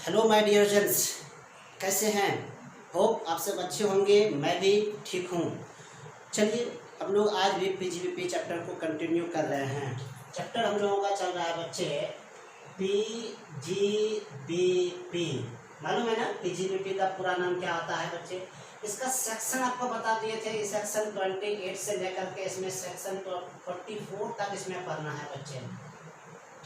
Hello my dear जन्स, कैसे हैं? होप आप सब अच्छे होंगे। मैं भी ठीक हूँ। चलिए हम लोग आज भी पीजीबीपी चैप्टर को कंटिन्यू कर रहे हैं। चैप्टर हम लोगों का चल रहा है बच्चे पीजीबीपी। मालूम है ना पीजीबीपी का पूरा नाम क्या होता है बच्चे? इसका सेक्शन आपको बता दिए थे। इस सेक्शन 28 से लेकर के इसमें सेक्शन 44 तक इसमें पढ़ना है बच्चे।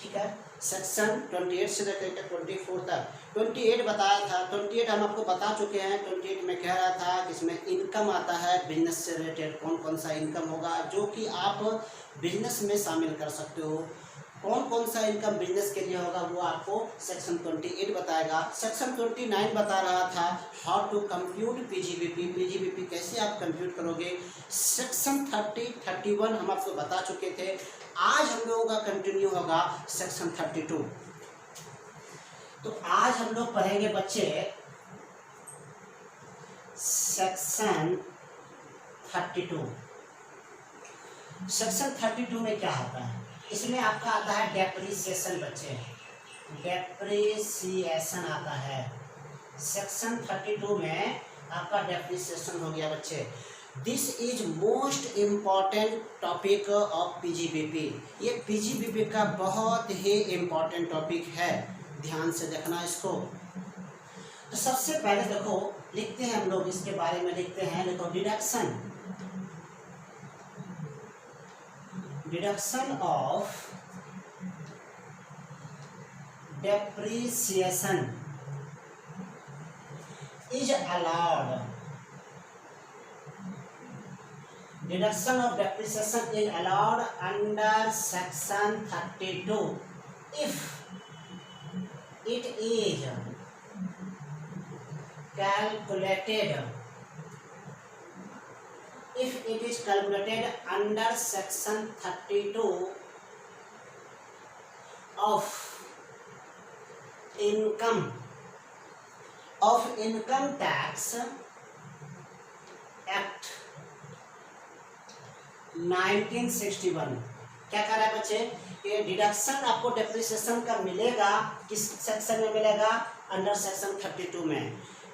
ठीक है, सेक्शन 28 से लेकर के 24 तक। 28 बताया था, 28 हम आपको बता चुके हैं। 28 में कह रहा था कि इसमें इनकम आता है, बिजनेस से रिलेटेड कौन कौन सा इनकम होगा जो कि आप बिजनेस में शामिल कर सकते हो। कौन कौन सा इनकम बिजनेस के लिए होगा वो आपको सेक्शन 28 बताएगा। सेक्शन 29 बता रहा था how to compute PGBP, PGBP कैसे आप कंप्यूट करोगे। सेक्शन 30, 31 हम आपको बता चुके थे। आज हम लोगों का कंटिन्यू होगा सेक्शन 32। तो आज हम लोग पढ़ेंगे बच्चे सेक्शन 32। सेक्शन 32 में क्या आता है? इसमें आपका आता है डेप्रिसिएशन बच्चे, डेप्रिसिएशन आता है। सेक्शन 32 में आपका डेप्रिसिएशन हो गया बच्चे। This is most important topic of PGBP. ये पीजीबीपी का बहुत ही इम्पॉर्टेंट टॉपिक है, ध्यान से देखना इसको। तो सबसे पहले देखो लिखते हैं हम लोग, इसके बारे में लिखते हैं। देखो deduction, deduction of depreciation is allowed. Deduction of depreciation is allowed under section 32 if it is calculated under section 32 of income tax act 1961। क्या कर रहा है बच्चे? ये डिडक्शन आपको डेप्रिसिएशन का मिलेगा, किस सेक्शन में मिलेगा? अंडर सेक्शन 32 में।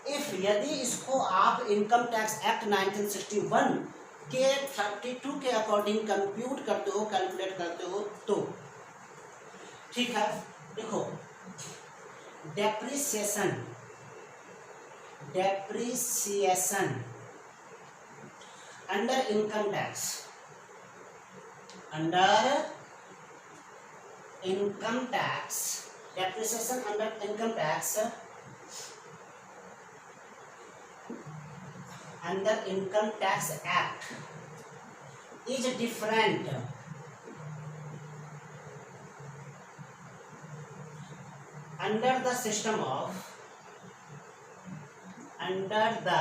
इफ यदि इसको आप इनकम टैक्स एक्ट 1961 के 32 के अकॉर्डिंग कंप्यूट करते हो, कैलकुलेट करते हो तो ठीक है। देखो depreciation, depreciation under income tax, under income tax, depreciation under income tax, under income tax act is different under the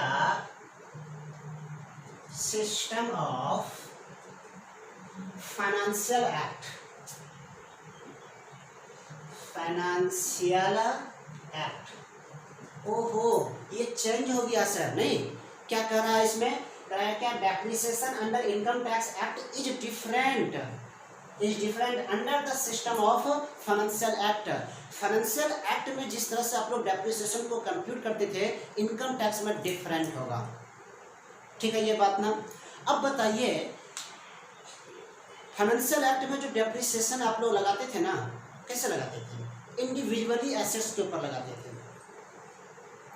system of financial act, financial act. ओहो ये चेंज हो गया सर। नहीं, क्या कर रहा है इसमें? कह रहा है क्या? Depreciation under income tax act is different under the system of financial act. Financial act में जिस तरह से आप लोग डेप्रिसिएशन को कंप्यूट करते थे, इनकम टैक्स में डिफरेंट होगा। ठीक है ये बात ना। अब बताइए फाइनेंशियल एक्ट में जो डेप्रिसिएशन आप लोग लगाते थे ना, कैसे लगाते थे? इंडिविजुअली एसेट्स के ऊपर लगाते थे।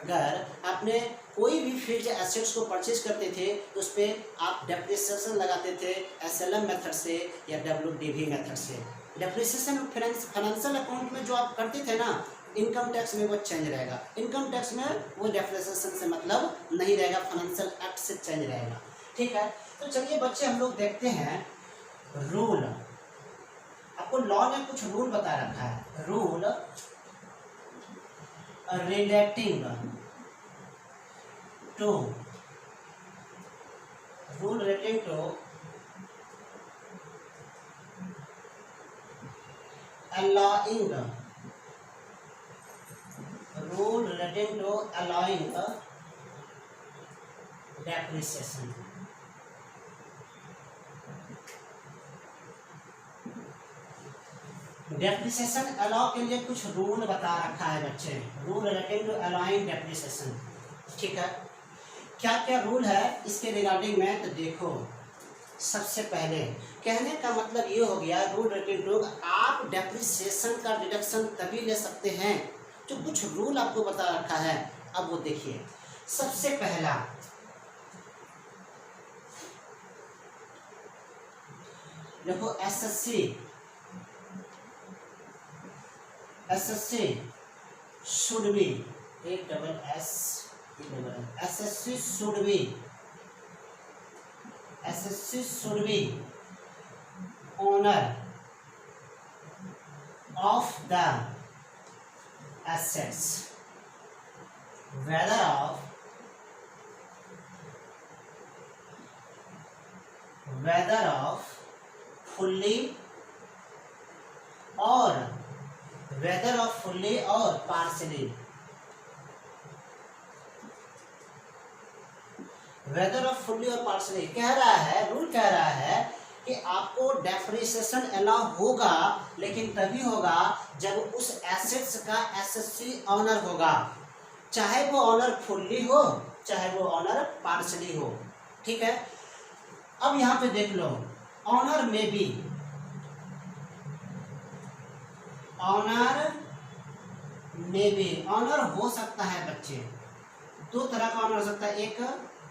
अगर आपने कोई भी फिक्स्ड एसेट्स को परचेज करते थे तो उस पर आप डेप्रिसिएशन लगाते थे एसएलएम मेथड से या डब्ल्यूडीवी मेथड से। डेप्रिसिएशन फाइनेंशियल अकाउंट में जो आप करते थे ना, इनकम टैक्स में वो चेंज रहेगा। इनकम टैक्स में वो डेप्रिसिएशन से मतलब नहीं रहेगा, फाइनेंशियल एक्ट से चेंज रहेगा। ठीक है, तो चलिए बच्चे हम लोग देखते हैं रूल। आपको लॉ ने कुछ रूल बता रखा है। Rule relating to allowing depreciation। Depreciation allow के लिए कुछ रूल बता रखा है बच्चे, rule relating to allowing depreciation. ठीक है, क्या क्या रूल है इसके रिगार्डिंग में, तो देखो सबसे पहले कहने का मतलब ये हो गया, रूल रिलेटिंग टू, आप डेप्रिसिएशन का डिडक्शन तभी ले सकते हैं जो कुछ रूल आपको बता रखा है। अब वो देखिए, सबसे पहला देखो, एसएससी शुड बी, एक double S SSC should be owner of the assets whether of fully or partially, कह रहा है, रूल कह रहा है कि आपको डेप्रिसिएशन अलाउ होगा, लेकिन तभी होगा जब उस एसेट्स का एसएससी ऑनर होगा, चाहे वो ऑनर फुल्ली हो चाहे वो ऑनर पार्शली हो। ठीक है, अब यहां पे देख लो, ऑनर में भी, ऑनर हो सकता है बच्चे, दो तरह का ऑनर हो सकता है, एक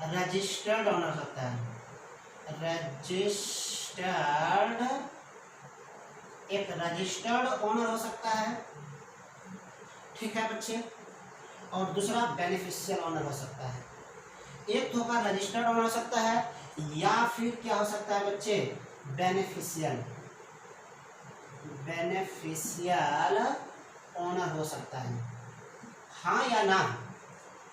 रजिस्टर्ड ऑनर हो सकता है, एक रजिस्टर्ड ऑनर हो सकता है। ठीक है बच्चे, और दूसरा बेनिफिशियल ऑनर हो सकता है। एक तो का रजिस्टर्ड ऑनर हो सकता है, या फिर क्या हो सकता है बच्चे, बेनिफिशियल ऑनर हो सकता है। हाँ या ना,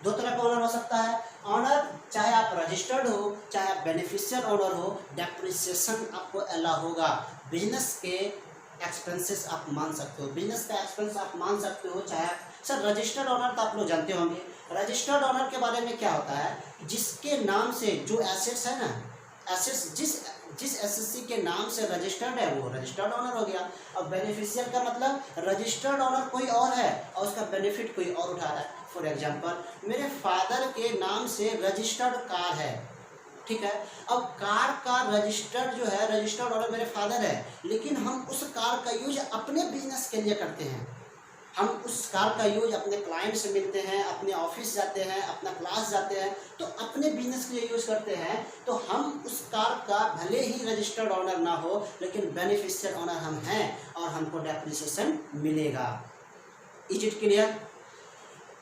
दो तरह का ऑनर हो सकता है। ऑनर चाहे आप रजिस्टर्ड हो चाहे आप बेनिफिशियल ऑनर हो, डेप्रिसिएशन आपको अलाउ होगा। बिजनेस के एक्सपेंसेस आप मान सकते हो, बिजनेस का एक्सपेंस आप मान सकते हो, चाहे सर रजिस्टर्ड ऑनर तो आप लोग जानते होंगे। रजिस्टर्ड ऑनर के बारे में क्या होता है, जिसके नाम से जो एसेट्स है ना, एसेट्स जिस एसएससी के नाम से रजिस्टर्ड है वो रजिस्टर्ड ऑनर हो गया। अब बेनिफिशियल का मतलब रजिस्टर्ड ऑनर कोई और है और उसका बेनिफिट कोई और उठा रहा है। फॉर एग्जांपल, मेरे फादर के नाम से रजिस्टर्ड कार है, ठीक है, अब कार का रजिस्टर्ड जो है, रजिस्टर्ड ऑनर मेरे फादर है, लेकिन हम उस कार का यूज अपने बिजनेस के लिए करते हैं। हम उस कार का यूज अपने क्लाइंट से मिलते हैं, अपने ऑफिस जाते हैं, अपना क्लास जाते हैं, तो अपने बिजनेस के लिए यूज करते हैं। तो हम उस कार का भले ही रजिस्टर्ड ऑनर ना हो, लेकिन बेनिफिशियल ऑनर हम हैं और हमको डेप्रिसिएशन मिलेगा। Is it clear?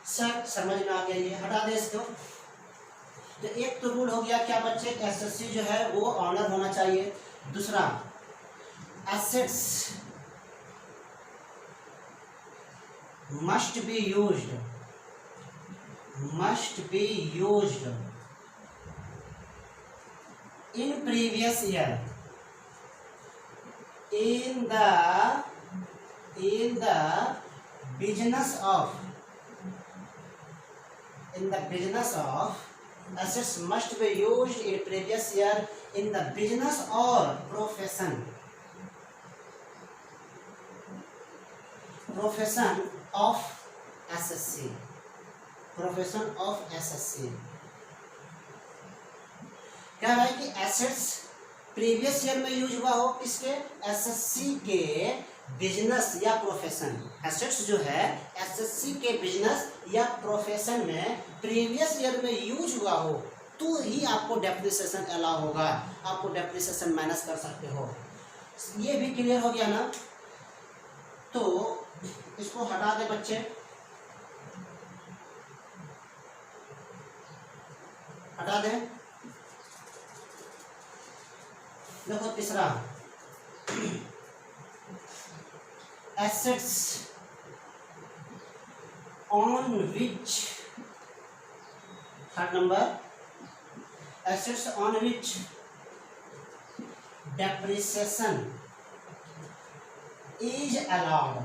सर समझ में आ गया, ये हटा दे इसको। तो एक तो रूल हो गया क्या बच्चे, एसएससी जो है वो ऑनर होना चाहिए। दूसरा, assets must be used in previous year in the business of assets must be used in previous year in the business or profession of SSC, profession of SSC. क्या है कि एसेट्स प्रीवियस ईयर में use हुआ हो, किसके, SSC के business या profession. Assets जो है एसएससी के बिजनेस या प्रोफेशन में प्रीवियस ईयर में यूज हुआ हो तो ही आपको डेप्रिसिएशन अलाउ होगा, आपको डेप्रिसिएशन माइनस कर सकते हो। ये भी क्लियर हो गया ना? तो इसको हटा दे बच्चे, हटा दे। देखो तीसरा, assets on which, third number, assets on which depreciation is allowed.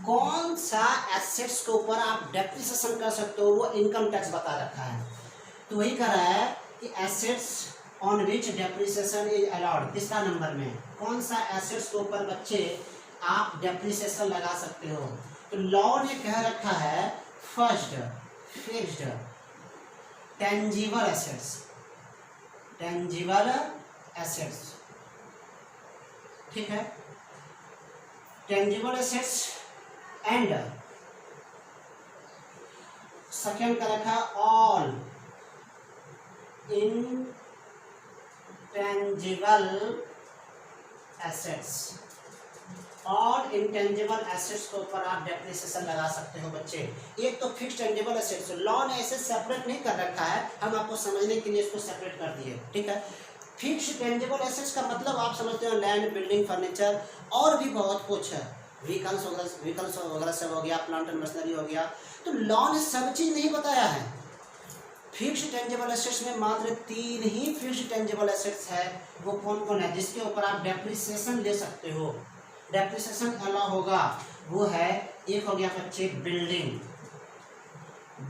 कौन सा एसेट्स के ऊपर आप डेप्रिसिएशन कर सकते हो, वो इनकम टैक्स बता रखा है। तो वही कह रहा है कि assets on which depreciation is allowed, तीसरा नंबर में कौन सा एसेट्स के ऊपर बच्चे आप डेप्रिसिएशन लगा सकते हो। तो लॉ ने कह रखा है first fixed tangible assets, tangible assets, ठीक है, टेंजिबल एसेट्स एंड सेकेंड का रखा ऑल इंटेंजिबल एसेट्स, और इंटेंजिबल एसेट्स के ऊपर आप डेप्रिसिएशन लगा सकते हो बच्चे। एक तो फिक्स्ड टेंजिबल एसेट्स लॉ ने ऐसे सेपरेट नहीं कर रखा है, हम आपको समझने के लिए इसको सेपरेट कर दिए, ठीक है। फिक्स्ड टेंजिबल एसेट्स का मतलब आप समझते हो लैंड, बिल्डिंग, फर्नीचर और भी बहुत कुछ है, व्हीकल्स वगैरह सब हो गया, प्लांट एंड मशीनरी हो गया। तो लॉ ने सब चीज नहीं बताया है। फिक्स्ड टेंजिबल एसेट्स में मात्र 3 ही फिक्स्ड टेंजिबल एसेट्स है, वो कौन कौन है जिसके ऊपर आप डेप्रिसिएशन ले सकते हो, डेप्रिसिएशन अलाउ होगा। वो है, एक हो गया बच्चे building,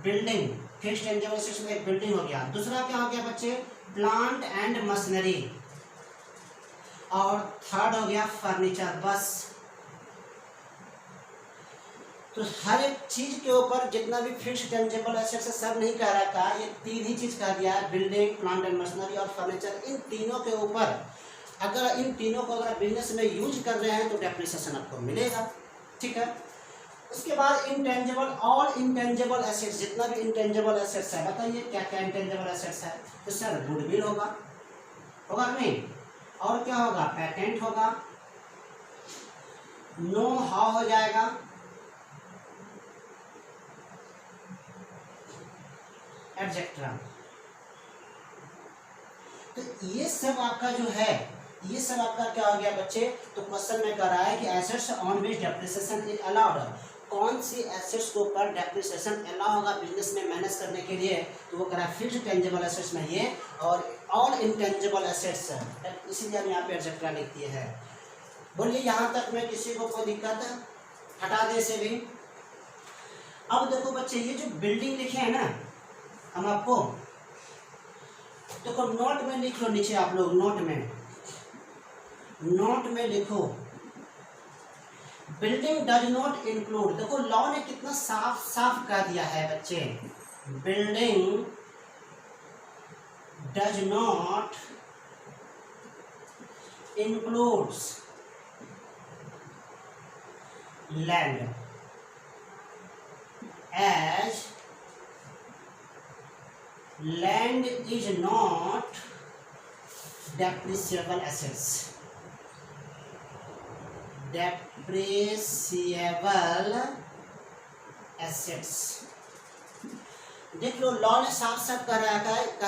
building fixed tangible assets में एक बिल्डिंग हो गया। दूसरा क्या हो गया बच्चे, प्लांट एंड मशीनरी, और थर्ड हो गया फर्नीचर, बस। तो हर एक चीज के ऊपर जितना भी फिक्स्ड टेंजिबल एसेट्स है सब नहीं कह रखा, ये 3 ही चीज कह दिया है, बिल्डिंग, प्लांट एंड मशीनरी और फर्नीचर। इन तीनों के ऊपर अगर इन तीनों को अगर बिजनेस में यूज कर रहे हैं तो डेप्रिसिएशन आपको मिलेगा, ठीक है। उसके बाद इंटेंजिबल, ऑल इंटेंजिबल एसेट्स, जितना भी इंटेंजिबल एसेट्स है, बताइए क्या क्या इंटेंजिबल एसेट्स है। तो सर गुडविल होगा, होगा नहीं, और क्या होगा, पैटेंट होगा, नो हाउ हो जाएगा, एटसेट्रा। तो ये सब आपका जो है, ये सब आपका क्या हो गया बच्चे। तो क्वेश्चन में कह रहा है कि assets on which depreciation is allowed, कौन सी एसेट्स के ऊपर डेप्रिसिएशन अलाउ होगा बिजनेस में मैनेज करने के लिए। तो वो कह रहा है फिक्स्ड टेंजिबल एसेट्स में ये, और ऑल इंटेंजिबल एसेट्स, इसीलिए हम यहाँ पे एटसेट्रा लिख दिए है। बोलिए यहाँ तक में किसी को कोई दिक्कत है, हटा दे इसे भी। अब देखो बच्चे, ये जो बिल्डिंग लिखे है ना हम आपको, देखो नोट में लिख लो, नीचे आप लोग नोट में लिखो, बिल्डिंग डज नॉट इंक्लूड। देखो लॉ ने कितना साफ साफ कह दिया है बच्चे, building does not includes land as land is not depreciable assets, depreciable assets। देख लो लॉ ने साफ साफ कह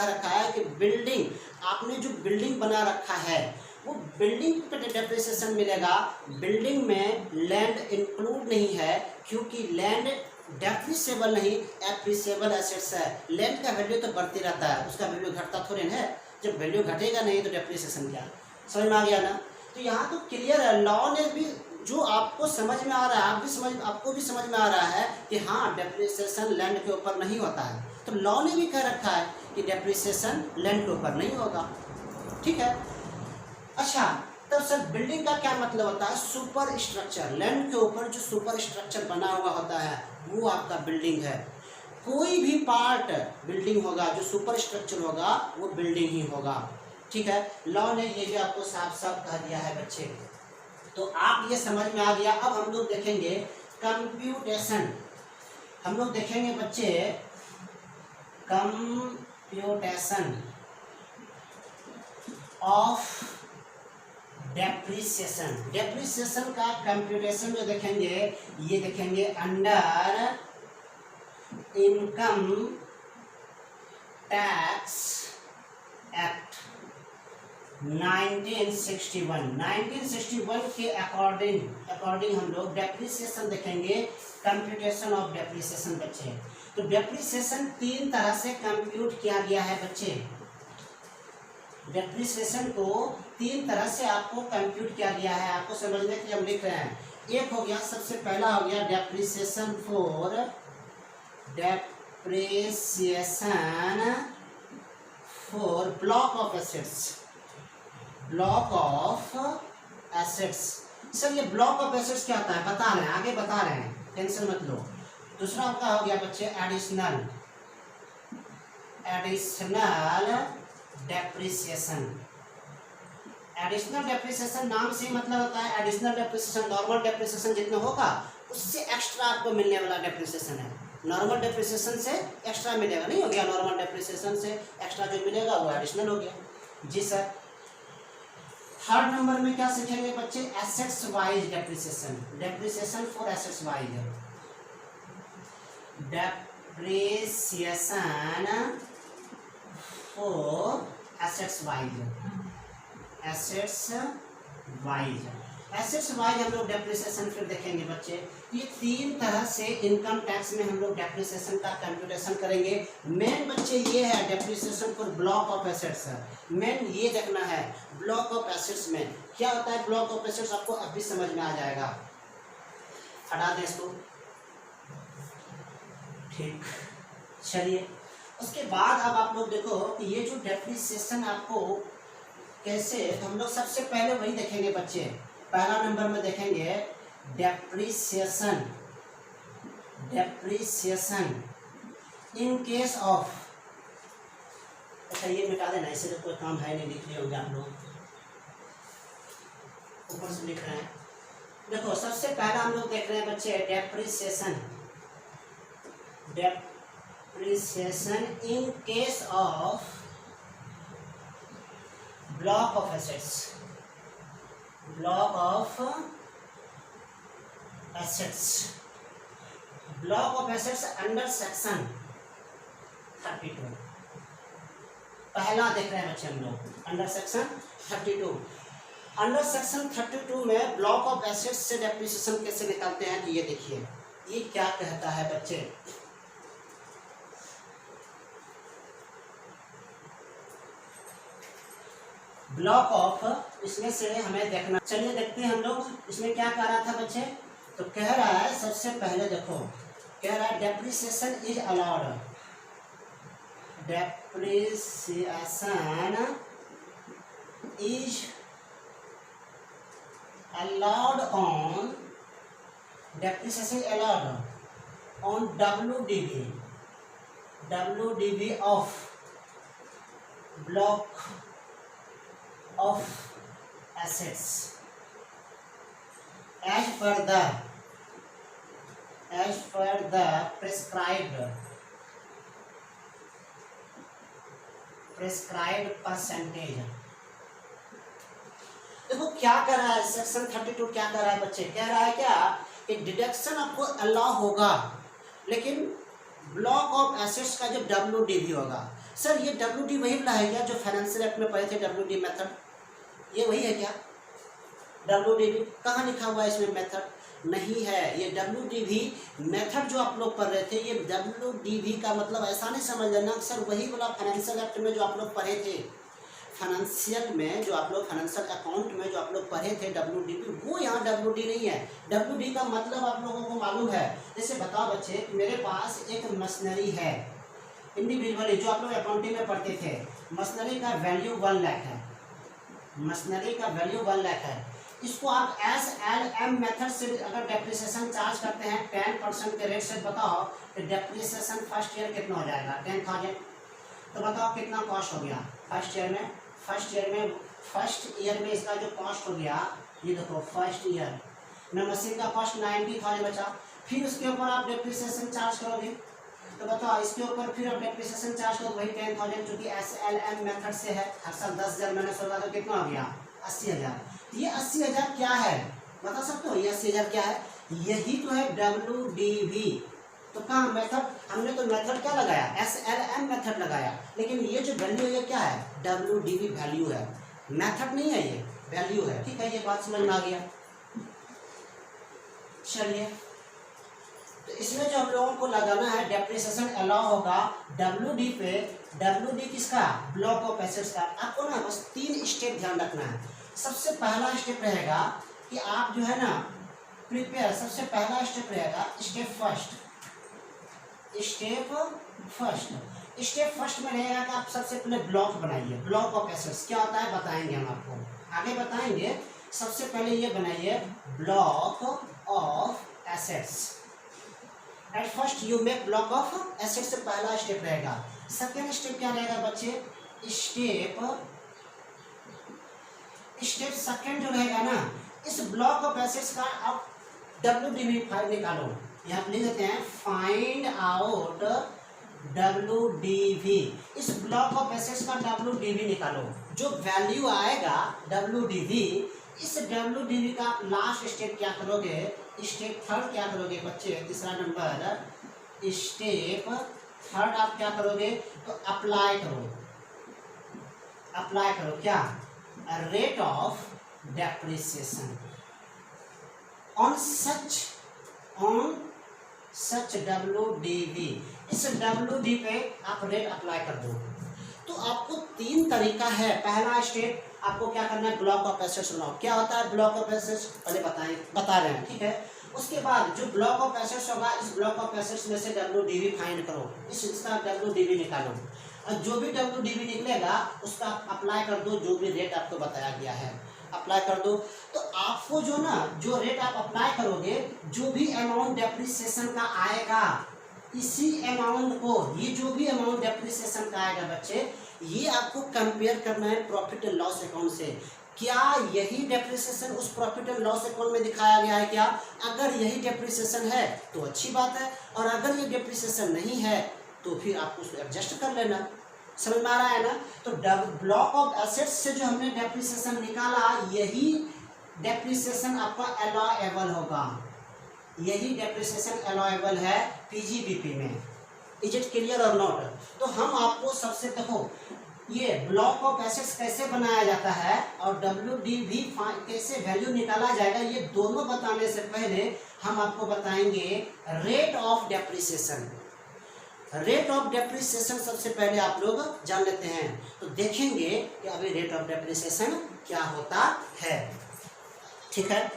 रखा है कि बिल्डिंग, आपने जो बिल्डिंग बना रखा है वो बिल्डिंग पे डेप्रिसिएशन मिलेगा। बिल्डिंग में लैंड इंक्लूड नहीं है, क्योंकि लैंड डेप्रिसिएबल नहीं, एप्रिसिएबल एसेट्स है। लैंड का वैल्यू तो बढ़ते रहता है, उसका वैल्यू घटता थोड़े है। जब वैल्यू घटेगा नहीं तो डेप्रिसिएशन क्या, समझ में आ गया ना। तो यहाँ तो क्लियर है, लॉ ने भी जो आपको समझ में आ रहा है, आपको भी समझ में आ रहा है कि हाँ डेप्रिसिएशन लैंड के ऊपर नहीं होता है। तो लॉ ने भी कह रखा है कि डेप्रिसिएशन लैंड के ऊपर नहीं होगा, ठीक है। अच्छा, तब सर बिल्डिंग का क्या मतलब होता है, सुपर स्ट्रक्चर। लैंड के ऊपर जो सुपर स्ट्रक्चर बना हुआ होता है वो आपका बिल्डिंग है। कोई भी पार्ट बिल्डिंग होगा, जो सुपर स्ट्रक्चर होगा वो बिल्डिंग ही होगा, ठीक है। लॉ ने ये भी आपको साफ साफ कह दिया है बच्चे। तो आप ये समझ में आ गया। अब हम लोग देखेंगे कंप्यूटेशन, हम लोग देखेंगे बच्चे कंप्यूटेशन ऑफ डेप्रिसिएशन। डेप्रिसिएशन का कंप्यूटेशन जो देखेंगे, ये देखेंगे अंडर इनकम टैक्स एक्ट 1961 के अकॉर्डिंग हम लोग डेप्रिसिएशन देखेंगे, कंप्यूटेशन ऑफ डेप्रिसिएशन बच्चे। तो डेप्रिसिएशन 3 तरह से कंप्यूट किया गया है बच्चे। डेप्रिसिएशन को 3 तरह से आपको कंप्यूट किया गया है, आपको समझने के लिए हम लिख रहे हैं। एक हो गया, सबसे पहला हो गया depreciation for block of assets, block of assets. Sir ये ब्लॉक ऑफ एसेट्स क्या होता है बता रहे हैं, आगे बता रहे हैं, टेंशन मत लो। दूसरा आपका हो गया बच्चे एडिशनल डेप्रिसिएशन। एडिशनल डेप्रिसिएशन नाम से मतलब होता है एडिशनल डेप्रिसिएशन, नॉर्मल डेप्रिसिएशन जितना होगा उससे एक्स्ट्रा आपको मिलने वाला डेप्रिसिएशन है। नॉर्मल डेप्रिसिएशन से एक्स्ट्रा मिलेगा, नहीं हो गया, नॉर्मल डेप्रिसिएशन से एक्स्ट्रा जो मिलेगा वो एडिशनल हो गया। जी सर। थर्ड नंबर में क्या सीखेंगे बच्चे, assets wise depreciation, depreciation for assets wise, depreciation for assets wise, assets wise, assets wise हम लोग डेप्रिसिएशन फिर देखेंगे बच्चे। ये तीन तरह से इनकम टैक्स में हम लोग डेप्रिसिएशन का कैलकुलेशन करेंगे। मेन बच्चे ये है depreciation for block of assets, main ये देखना है ब्लॉक ऑफ एसेट्स में क्या होता है। ब्लॉक ऑफ एसेट्स आपको अभी समझ में आ जाएगा, हटा दें इसको, ठीक। चलिए उसके बाद अब आप लोग देखो कि ये जो डेप्रिसिएशन आपको कैसे, हम लोग सबसे पहले वही देखेंगे बच्चे। पहला नंबर में देखेंगे depreciation, depreciation in case of, अच्छा ये मिटा देना, इससे तो कोई काम है नहीं, लिख रहे होंगे आप लोग, ऊपर से लिख रहे हैं। देखो सबसे पहला हम लोग देख रहे हैं बच्चे depreciation, depreciation in case of block of assets, block of assets, block of assets under section 32। पहला देख रहे हैं बच्चे हम लोग अंडर सेक्शन 32। अंडर सेक्शन 32 में ब्लॉक ऑफ एसेट्स से डेप्रिसिएशन कैसे निकालते हैं, तो ये देखिए ये क्या कहता है बच्चे। ब्लॉक ऑफ, इसमें से हमें देखना, चलिए देखते हैं हम लोग इसमें क्या कह रहा था बच्चे। तो कह रहा है सबसे पहले देखो, कह रहा है depreciation is allowed, depreciation is allowed on, depreciation allowed on WDV, WDV of block of assets as per the prescribed percentage। देखो क्या कर रहा है सेक्शन 32, क्या कर रहा है बच्चे, कह रहा है क्या कि डिडक्शन आपको अलाउ होगा, लेकिन ब्लॉक ऑफ एसेट्स का जो WDV होगा। सर ये WD वही वाला है क्या जो फाइनेंशियल एक्ट में पढ़े थे, WD मेथड, ये वही है क्या? WDV कहाँ लिखा हुआ है इसमें मेथड? नहीं है, ये WDV मेथड जो आप लोग पढ़ रहे थे, ये WDV का मतलब ऐसा नहीं समझ लेना सर वही वाला फाइनेंशियल एक्ट में जो आप लोग पढ़े थे, फाइनेंशियल में जो आप लोग फाइनेंशियल अकाउंट में जो आप लोग पढ़े थे WDV, वो यहाँ WD नहीं है। WD का मतलब आप लोगों को मालूम है। जैसे बताओ बच्चे, मेरे पास एक मशीनरी है इंडिविजुअली, जो आप लोग अकाउंटिंग में पढ़ते थे, मशीनरी का वैल्यू 1 लाख है, मशीनरी का वैल्यू 1 लाख है। इसको आप SLM मेथड से अगर डेप्रिसिएशन चार्ज करते हैं 10% के रेट से, बताओ कि डेप्रिसिएशन फर्स्ट ईयर कितना हो जाएगा, 10,000। तो बताओ कितना कॉस्ट हो गया फर्स्ट ईयर में, फर्स्ट ईयर में इसका जो कॉस्ट हो गया, ये देखो फर्स्ट ईयर में मशीन का कॉस्ट 90,000 बचा। फिर उसके ऊपर आप डेप्रिसिएशन चार्ज करोगे, तो बताओ इसके ऊपर फिर आप डेप्रिसिएशन चार्ज करो वही 10,000, चूँकि SLM मेथड से है, हर साल 10,000 मैंने सोचा तो कितना हो गया 80,000। ये 80,000 क्या है बता सकते हो, ये 80,000 क्या है? यही तो है WDV। तो कहाँ मेथड, हमने तो मेथड क्या लगाया, SLM मेथड लगाया, लेकिन ये जो वैल्यू है ये क्या है, WDV वैल्यू है, मेथड नहीं है, ये वैल्यू है। ठीक है, ये बात समझ में आ गया। चलिए तो इसमें जो हम लोगों को लगाना है डेप्रिसिएशन अलाउ होगा WD पे, WD किसका, ब्लॉक ऑफ एसेट्स का। आपको ना बस 3 स्टेप ध्यान रखना है। सबसे पहला स्टेप रहेगा कि आप जो है ना प्रिपेयर, सबसे पहला स्टेप रहेगा स्टेप फर्स्ट, स्टेप फर्स्ट में रहेगा कि आप सबसे पहले ब्लॉक बनाइए, ब्लॉक ऑफ एसेट्स क्या होता है बताएंगे हम आपको, आगे बताएंगे। सबसे पहले ये बनाइए block of assets. At first you make block of assets, पहला स्टेप रहेगा। सेकेंड स्टेप क्या रहेगा बच्चे, स्टेप सेकेंड जो रहेगा ना, इस ब्लॉक ऑफ एसेट्स का आप WDV फाइल निकालो। यहाँ पे लिख देते हैं फाइंड आउट WDV। इस ब्लॉक ऑफ एसेट्स का WDV निकालो। जो वैल्यू आएगा WDV, इस WDV का आप लास्ट स्टेप क्या करोगे, स्टेप थर्ड क्या करोगे बच्चे, तीसरा नंबर स्टेप थर्ड आप क्या करोगे, तो अप्लाई करो। अप्लाई करो क्या, rate of depreciation on such WDV। इस WDV पे आप रेट अप्लाई कर दो। तो आपको तीन तरीका है। पहला स्टेप आपको क्या करना है, ब्लॉक ऑफ एसेट्स बनाओ। क्या होता है ब्लॉक ऑफ एसेट्स, पहले बता रहे हैं, ठीक है। उसके बाद जो ब्लॉक ऑफ एसेट्स होगा, इस ब्लॉक ऑफ एसेट्स में से WDV फाइंड करो, इसका WDV निकालो, और जो भी WDV निकलेगा उसका अप्लाई कर दो, जो भी रेट आपको बताया गया है अप्लाई कर दो। तो आपको जो ना, जो रेट आप अप्लाई करोगे, जो भी अमाउंट डेप्रिसिएशन का आएगा, इसी अमाउंट को, ये जो भी अमाउंट डेप्रिसिएशन का आएगा बच्चे, ये आपको कंपेयर करना है प्रॉफिट एंड लॉस अकाउंट से। क्या यही डेप्रिसिएशन उस प्रॉफिट एंड लॉस अकाउंट में दिखाया गया है क्या? अगर यही डेप्रिसिएशन है तो अच्छी बात है, और अगर ये डेप्रिसिएशन नहीं है तो फिर आप उसको एडजस्ट कर लेना। समझ में आ रहा है ना? तो ब्लॉक ऑफ एसेट्स से जो हमने डेप्रिसिएशन निकाला, यही डेप्रिसिएशन आपका अलाउएबल होगा, यही डेप्रिसिएशन अलाउएबल है PGBP में। इज इट क्लियर और नॉट? तो हम आपको सबसे, देखो ये ब्लॉक ऑफ एसेट्स कैसे बनाया जाता है और WDV कैसे वैल्यू निकाला जाएगा, ये दोनों बताने से पहले हम आपको बताएंगे rate of depreciation. Rate of depreciation सबसे पहले आप लोग जान लेते हैं, तो देखेंगे कि अभी रेट ऑफ डेप्रिसिएशन क्या होता है। ठीक है,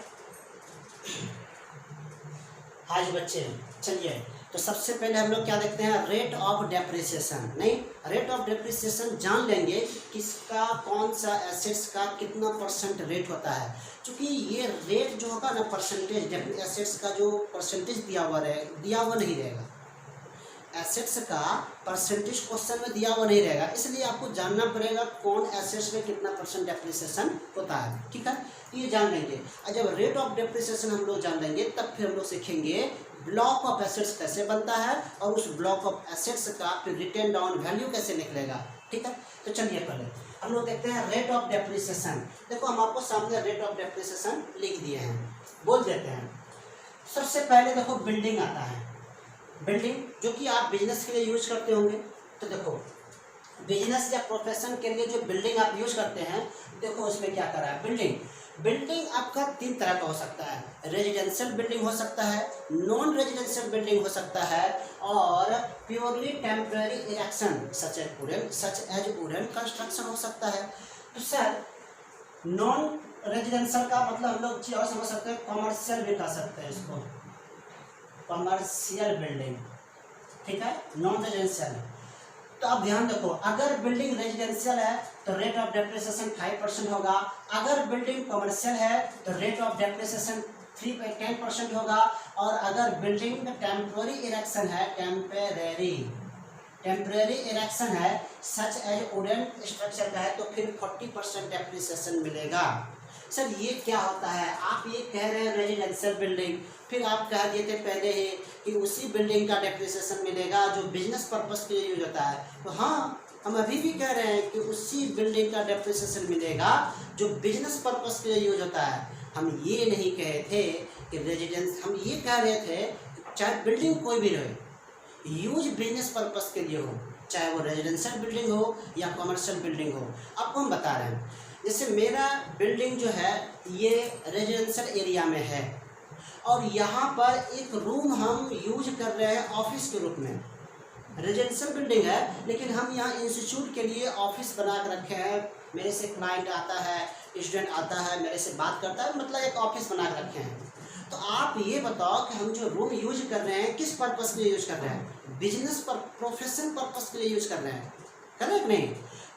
आज बच्चे चलिए, तो सबसे पहले हम लोग क्या देखते हैं, रेट ऑफ डेप्रिसिएशन। नहीं, रेट ऑफ डेप्रिसिएशन जान लेंगे किसका, कौन सा एसेट्स का कितना % रेट होता है। क्योंकि ये रेट जो होगा ना, परसेंटेज, एसेट्स का जो परसेंटेज दिया हुआ नहीं रहेगा, एसेट्स का परसेंटेज क्वेश्चन में दिया हुआ नहीं रहेगा, इसलिए आपको जानना पड़ेगा कौन एसेट्स में कितना % डेप्रिसिएशन होता है। ठीक है, ये जान लेंगे, और जब रेट ऑफ डेप्रिसिएशन हम लोग जान लेंगे, तब फिर हम लोग सीखेंगे ब्लॉक ऑफ एसेट्स कैसे बनता है, और उस ब्लॉक ऑफ एसेट्स का फिर रिटर्न डाउन वैल्यू कैसे निकलेगा। ठीक है, तो चलिए पहले हम लोग देखते हैं रेट ऑफ डेप्रिसिएशन। देखो हम आपको सामने रेट ऑफ डेप्रिसिएशन लिख दिए हैं, बोल देते हैं। सबसे पहले देखो बिल्डिंग आता है, बिल्डिंग जो कि आप बिजनेस के लिए यूज करते होंगे। तो देखो बिजनेस या प्रोफेशन के लिए जो बिल्डिंग आप यूज करते हैं, देखो उसमें क्या कर रहा है, बिल्डिंग आपका 3 तरह का हो सकता है। रेजिडेंशियल बिल्डिंग हो सकता है, नॉन रेजिडेंशियल बिल्डिंग हो सकता है, और purely temporary erection such as wooden construction हो सकता है। तो सर नॉन रेजिडेंशियल का मतलब हम लोग चीज और समझ सकते हैं, कॉमर्शियल भी कह सकते हैं इसको, कमर्शियल बिल्डिंग। ठीक है, नॉन रेजिडेंशियल। तो अब ध्यान रखो, अगर बिल्डिंग रेजिडेंशियल है तो रेट ऑफ डेप्रिसिएशन 5% होगा, अगर बिल्डिंग कमर्शियल है तो रेट ऑफ डेप्रिसिएशन 10% होगा, और अगर बिल्डिंग टेम्पररी इरेक्शन है, टेम्पररी इरेक्शन है, सच एज वुडन स्ट्रक्चर का है, तो फिर 40% डेप्रिसिएशन मिलेगा। सर ये क्या होता है, आप ये कह रहे हैं रेजिडेंशियल बिल्डिंग, फिर आप कह दिए थे पहले ही कि उसी बिल्डिंग का डेप्रिसिएशन मिलेगा जो बिजनेस पर्पस के लिए यूज होता है। तो हाँ, हम अभी भी कह रहे हैं कि उसी बिल्डिंग का डेप्रिसिएशन मिलेगा जो बिजनेस पर्पस के लिए यूज होता है। हम ये नहीं कहे थे कि रेजिडेंस, हम ये कह रहे थे चाहे बिल्डिंग कोई भी रहे, यूज बिजनेस पर्पस के लिए हो, चाहे वो रेजिडेंशियल बिल्डिंग हो या कमर्शियल बिल्डिंग हो। आपको हम बता रहे हैं, जैसे मेरा बिल्डिंग जो है ये रेजिडेंशियल एरिया में है, और यहाँ पर एक रूम हम यूज कर रहे हैं ऑफिस के रूप में। रेजिडेंशियल बिल्डिंग है, लेकिन हम यहाँ इंस्टीट्यूट के लिए ऑफिस बना कर रखे हैं। मेरे से क्लाइंट आता है, स्टूडेंट आता है, मेरे से बात करता है, मतलब एक ऑफिस बना कर रखे हैं। तो आप ये बताओ कि हम जो रूम यूज कर रहे हैं किस पर्पस के लिए यूज कर रहे हैं? बिजनेस पर, प्रोफेशन पर्पस के लिए यूज कर रहे हैं, करेक्ट नहीं?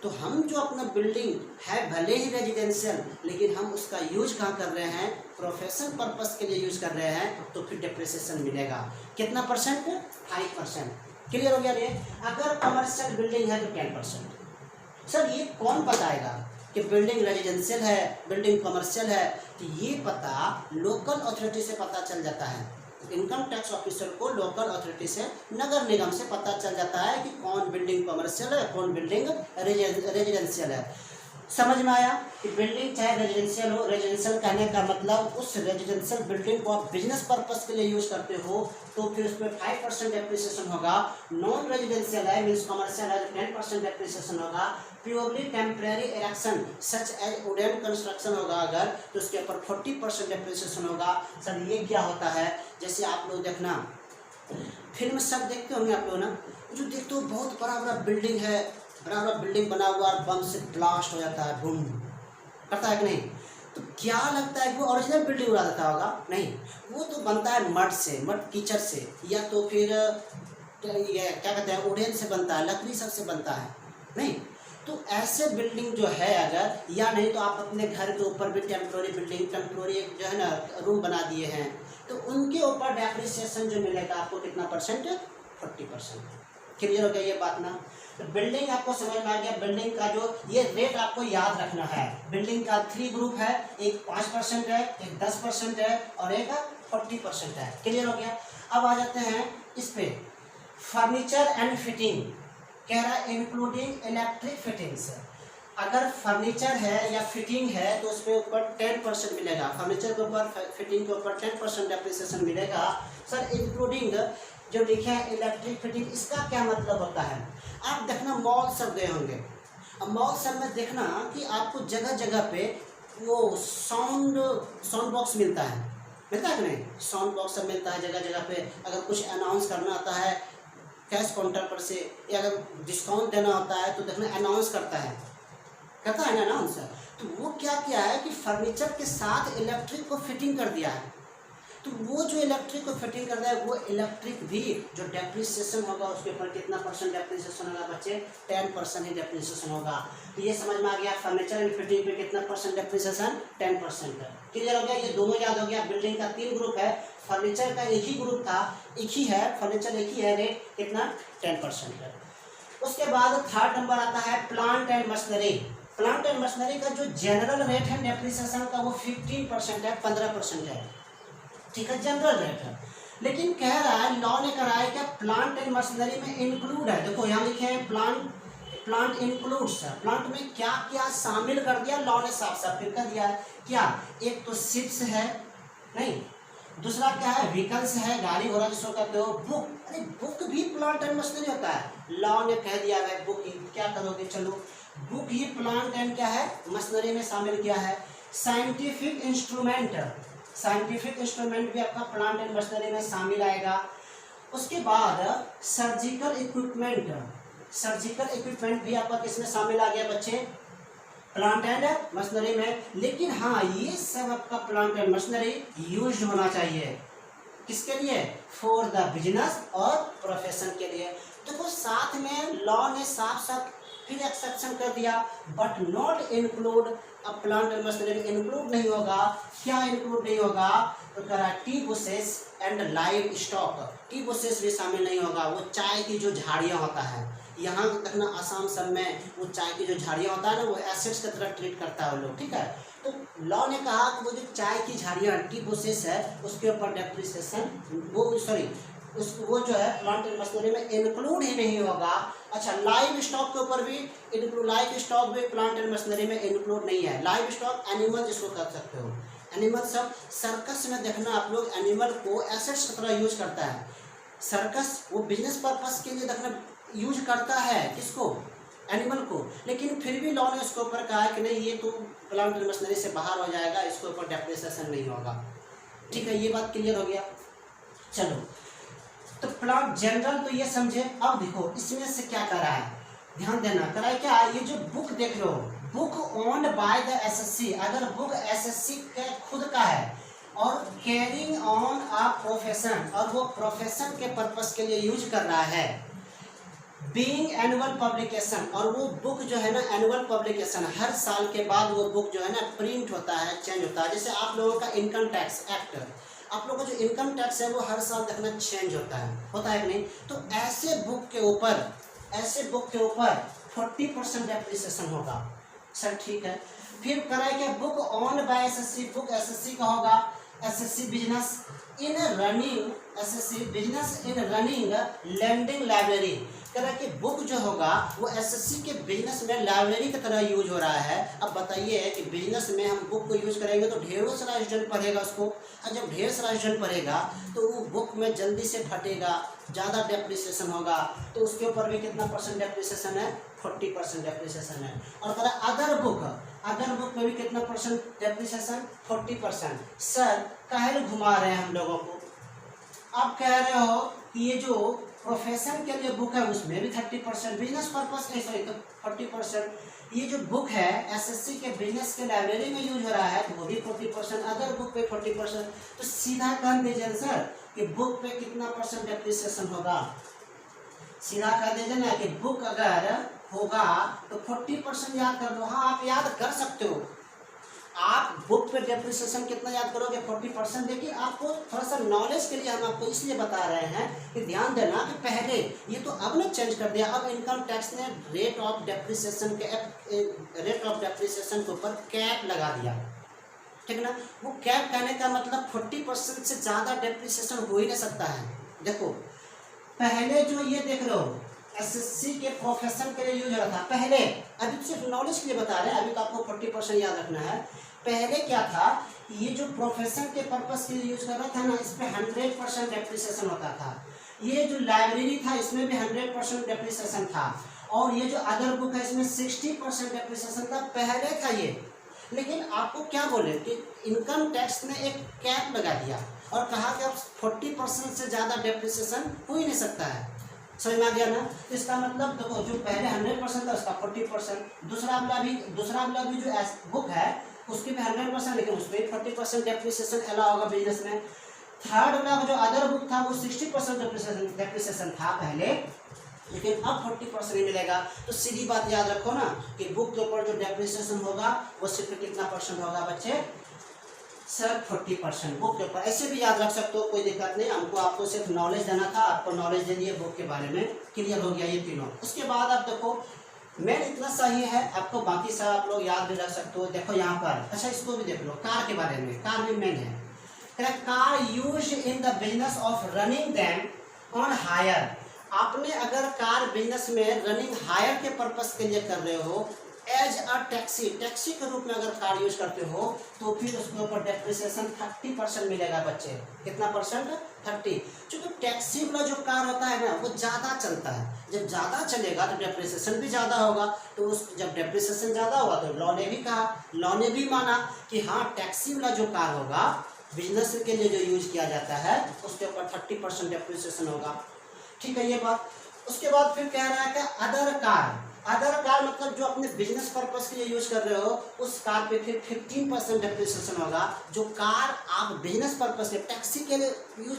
तो हम जो अपना बिल्डिंग है भले ही रेजिडेंशियल, लेकिन हम उसका यूज कहाँ कर रहे हैं? प्रोफेशन पर्पस के लिए यूज कर रहे हैं, तो फिर डेप्रिसिएशन मिलेगा कितना परसेंट? 5%। क्लियर हो गया? ये अगर कमर्शियल बिल्डिंग है तो 10%। सर ये कौन बताएगा कि बिल्डिंग रेजिडेंशियल है, बिल्डिंग कमर्शियल है? तो ये पता लोकल अथॉरिटी से पता चल जाता है। इनकम टैक्स ऑफिसर को लोकल अथॉरिटी से, नगर निगम से पता चल जाता है कि कौन बिल्डिंग कमर्शियल है, कौन बिल्डिंग रेजिडेंशियल है। समझ में आया कि बिल्डिंग चाहे रेजिडेंशियल हो, रेजिडेंशियल कहने का मतलब उस रेजिडेंशियल बिल्डिंग को आप बिजनेस पर्पस के लिए यूज करते हो तो फिर उसमें 5% डेप्रिसिएशन होगा। नॉन रेजिडेंशियल है मीन्स कमर्शियल है तो 10% डेप्रिसिएशन होगा। Purely temporary erection such as wooden construction होगा अगर, तो उसके ऊपर 40% डेप्रिसिएशन होगा। सर ये क्या होता है? जैसे आप लोग देखना फिल्म सब देखते होंगे आप लोग ना, जो देखते हो बहुत बड़ा बड़ा बिल्डिंग है, बड़ा बड़ा बिल्डिंग बना हुआ और बम से ब्लास्ट हो जाता है, बूम करता है कि नहीं? तो क्या लगता है कि वो ओरिजिनल बिल्डिंग उड़ा देता होगा? नहीं, वो तो बनता है मड से, मड कीचड़ से, या तो फिर ये क्या कहते हैं वुडन से बनता है, लकड़ी सब से बनता है, नहीं? तो ऐसे बिल्डिंग जो है अगर, या नहीं तो आप अपने घर के ऊपर भी टेम्प्रोरी बिल्डिंग, टेम्प्रोरी जो है ना रूम बना दिए हैं, तो उनके ऊपर डेप्रिसिएशन जो मिलेगा आपको कितना परसेंट? 40%। क्लियर हो गया ये बात ना? तो बिल्डिंग आपको समझ में आ गया। बिल्डिंग का जो ये रेट आपको याद रखना है। बिल्डिंग का 3 ग्रुप है, एक 5% है, एक 10% है और एक 40% है। क्लियर हो गया? अब आ जाते हैं इस पे, फर्नीचर एंड फिटिंग कह रहा है इंक्लूडिंग इलेक्ट्रिक फिटिंग्स। अगर फर्नीचर है या फिटिंग है तो उसके ऊपर 10% मिलेगा, फर्नीचर के ऊपर, फिटिंग के ऊपर 10% डेप्रिसिएशन मिलेगा। सर इंक्लूडिंग जो लिखे है इलेक्ट्रिक फिटिंग, इसका क्या मतलब होता है? आप देखना मॉल सब गए होंगे, अब मॉल सब में देखना कि आपको जगह जगह पे वो साउंड बॉक्स मिलता है कि नहीं? साउंड बॉक्स सब मिलता है जगह जगह पे। अगर कुछ अनाउंस करना आता है कैश काउंटर पर से, या अगर डिस्काउंट देना होता है तो देखना अनाउंस करता है ना अनाउंस। तो वो क्या किया है कि फर्नीचर के साथ इलेक्ट्रिक को फिटिंग कर दिया है। तो वो जो इलेक्ट्रिक को फिटिंग कर रहा है वो इलेक्ट्रिक भी जो डेप्रिसिएशन होगा उसके ऊपर कितना परसेंट डेप्रिसिएशन होगा बच्चे? 10% ही डेप्रिसिएशन होगा। तो ये समझ में आ गया फर्नीचर एंड फिटिंग पे कितना परसेंट डेप्रिसिएशन? 10%। क्लियर हो गया? ये दोनों याद हो गया। बिल्डिंग का 3 ग्रुप है, फर्नीचर का एक ही ग्रुप था, एक ही है, फर्नीचर एक ही है, रेट कितना? 10% है। उसके बाद 3rd नंबर आता है plant and machinery. Plant and machinery का जो जनरल रेट है डेप्रिसिएशन का वो 15% है, 15% है, ठीक है, जनरल रेट है। लेकिन कह रहा है लॉ ने कहा है क्या प्लांट एंड मशीनरी में इंक्लूड है। देखो यहाँ लिखे हैं प्लांट इंक्लूड्स है। प्लांट में क्या क्या शामिल कर दिया लॉ ने, साफ साफ फिर कर दिया है क्या? एक तो शिप्स है, नहीं, दूसरा क्या है? व्हीकल्स है, गाड़ी घोड़ा जिसको कहते हो। बुक, अरे बुक भी प्लांट एंड मशीनरी होता है। लॉ ने कह दिया है बुक, क्या करोगे? चलो बुक ही प्लांट एंड क्या है? मशीनरी में शामिल किया है। साइंटिफिक इंस्ट्रूमेंट, साइंटिफिक इंस्ट्रूमेंट भी आपका प्लांट एंड मशीनरी में शामिल आएगा। उसके बाद सर्जिकल इक्विपमेंट, सर्जिकल इक्विपमेंट भी आपका किसमें शामिल आ गया बच्चे? प्लांट एंड मशीनरी में। लेकिन हाँ ये सब आपका प्लांट एंड मशीनरी यूज होना चाहिए किसके लिए? फॉर द बिजनेस और प्रोफेशन के लिए। देखो साथ में लॉ ने साफ साफ फिर एक्सेप्शन कर दिया, बट नॉट इंक्लूड। अब प्लांट एंड मशीनरी इंक्लूड नहीं होगा। क्या इंक्लूड नहीं होगा? तो कह रहा है T bushes and live stock. T bushes भी शामिल नहीं होगा। वो चाय की जो झाड़ियाँ होता है, यहाँ देखना आसाम सब में वो चाय की जो झाड़ियाँ होता है ना, वो एसेट्स की तरह ट्रीट करता है वो लोग, ठीक है। तो लॉ ने कहा कि वो जो चाय की झाड़ियाँ टी बुशेस है उसके ऊपर डेप्रिसिएशन वो जो है प्लांट एंड मशीनरी में इंक्लूड ही नहीं होगा। अच्छा लाइव स्टॉक के ऊपर भी इंक्लूड, लाइव स्टॉक भी प्लांट एंड मशीनरी में इंक्लूड नहीं है। लाइव स्टॉक एनिमल जिसको कर सकते हो, एनिमल सब सर्कस में देखना आप लोग एनिमल को एसेट्स की तरह यूज करता है। सर्कस वो बिजनेस पर्पस के लिए देखना यूज करता है किसको? एनिमल को। लेकिन फिर भी लॉ ने उसके ऊपर कहा कि नहीं ये तो प्लांट एंड मशीनरी से बाहर हो जाएगा, इसके ऊपर डेप्रिसिएशन नहीं होगा, ठीक है। ये बात क्लियर हो गया। चलो तो प्लांट जनरल तो ये समझे। अब देखो इसमें से क्या करा है, ध्यान देना। करा है क्या? ये जो बुक देख रहे हो, book owned by the assessee. अगर बुक एसएससी का खुद का है और कैरिंग ऑन अ प्रोफेशन, और वो प्रोफेशन के पर्पस के लिए यूज कर रहा है। बीइंग एनुअल पब्लिकेशन, और वो बुक जो है ना एनुअल पब्लिकेशन, हर साल के बाद वो बुक जो है ना प्रिंट होता है, चेंज होता है। जैसे आप लोगों का इनकम टैक्स एक्ट, आप लोगों का जो इनकम टैक्स है वो हर साल देखना चेंज होता है कि नहीं। तो ऐसे बुक के ऊपर 40% डेप्रिसिएशन होगा। सर ठीक है। फिर कराए क्या, book on by SSC, book SSC का होगा, SSC business in running, SSC business in running landing library. कह रहा है कि बुक जो होगा वो एसएससी के बिजनेस में लाइब्रेरी की तरह यूज हो रहा है। अब बताइए कि बिजनेस में हम बुक को यूज करेंगे तो ढेरों सारा स्टूडेंट पढ़ेगा उसको, और जब ढेर सारा स्टूडेंट पढ़ेगा तो वो बुक में जल्दी से फटेगा, ज़्यादा डेप्रिसिएशन होगा। तो उसके ऊपर भी कितना परसेंट डेप्रिसिएशन है, 40% डेप्रिसिएशन है। और कह रहा अदर बुक में भी कितना परसेंट डेप्रिसिएशन, 40%। सर काहे घुमा रहे हैं हम लोगों को, आप कह रहे हो कि ये जो प्रोफेशन के लिए बुक है उसमें भी 30%, बिजनेस पर्पस सॉरी तो 40%, ये जो बुक है एसएससी के बिजनेस के लाइब्रेरी में यूज हो रहा है तो वो भी 40%, अदर बुक पे 40%। तो सीधा कह दीजिए सर कि बुक पे कितना परसेंट डेप्रिसिएशन होगा, सीधा कह दीजिए ना कि बुक अगर होगा तो 40% याद कर लो। हाँ आप याद कर सकते हो, आप बुक पे डेप्रिसिएशन कितना याद करोगे, 40%। लेकिन आपको थोड़ा सा नॉलेज के लिए हम आपको इसलिए बता रहे हैं कि ध्यान देना कि पहले ये तो अब ने चेंज कर दिया, अब इनकम टैक्स ने रेट ऑफ डेप्रिसिएशन के ऊपर कैप लगा दिया, ठीक ना। वो कैप कहने का मतलब 40% से ज़्यादा डेप्रिसिएशन हो ही नहीं सकता है। देखो पहले जो ये देख रहे हो एसएससी के प्रोफेशन के लिए यूज हो रहा था पहले, अभी तो सिर्फ नॉलेज के लिए बता रहे हैं, अभी तो आपको 40% याद रखना है। पहले क्या था, ये जो प्रोफेशन के पर्पस के लिए यूज कर रहा था ना, इस पे 100% डेप्रिसिएशन होता था। ये जो लाइब्रेरी था इसमें भी 100% डेप्रिसिएशन था, और ये जो अदर बुक है इसमें 60% डेप्रिसिएशन था, पहले था ये। लेकिन आपको क्या बोले कि इनकम टैक्स ने एक कैप लगा दिया और कहा कि अब 40% से ज़्यादा डेप्रिसिएशन हो ही नहीं सकता है। समझ में आ गया ना। इसका मतलब देखो जो पहले 100% था उसका 40%, दूसरा वाला भी जो बुक है उसके भी 100%, लेकिन उस पर 40% डेप्रिसिएशन अलाउ होगा बिजनेस में। थर्ड वाला जो अदर बुक था वो 60% डेप्रिसिएशन था पहले, लेकिन अब 40% ही मिलेगा। तो सीधी बात याद रखो ना कि बुक के ऊपर जो डेप्रिसिएशन होगा वो सिर्फ कितना परसेंट होगा बच्चे, सर 40%। बुक के ऊपर ऐसे भी याद रख सकते हो, कोई दिक्कत नहीं। हमको आपको सिर्फ नॉलेज देना था, आपको नॉलेज दे दिए, बुक के बारे में क्लियर हो गया ये तीनों। उसके बाद आप देखो मेन इतना सही है, आपको बाकी सब आप लोग याद भी रख सकते हो। देखो यहाँ पर, अच्छा इसको भी देख लो, कार के बारे में, कार भी मेन है। Car use in the business of running them on hire. आपने अगर कार बिजनेस में रनिंग हायर के पर्पस के लिए कर रहे हो, एज अ टैक्सी के रूप में अगर कार यूज करते हो तो फिर उसके ऊपर डेप्रिसिएशन 30% मिलेगा बच्चे। कितना परसेंट, 30। क्योंकि टैक्सी वाला जो कार होता है ना वो ज़्यादा चलता है, जब ज़्यादा चलेगा तो डेप्रिसिएशन भी ज़्यादा होगा। तो उस जब डेप्रिसिएशन ज़्यादा होगा तो लॉ ने भी माना कि हाँ टैक्सी वाला जो कार होगा बिजनेस के लिए जो यूज किया जाता है उसके ऊपर 30% डेप्रिसिएशन होगा, ठीक है ये बात। उसके बाद फिर कह रहा है कि अदर कार मतलब जो अपने बिजनेस पर्पस के लिए यूज कर रहे हो उस कार पे फिर 15% डेप्रिसिएशन होगा। जो कार आप बिजनेस पर्पस से टैक्सी के लिए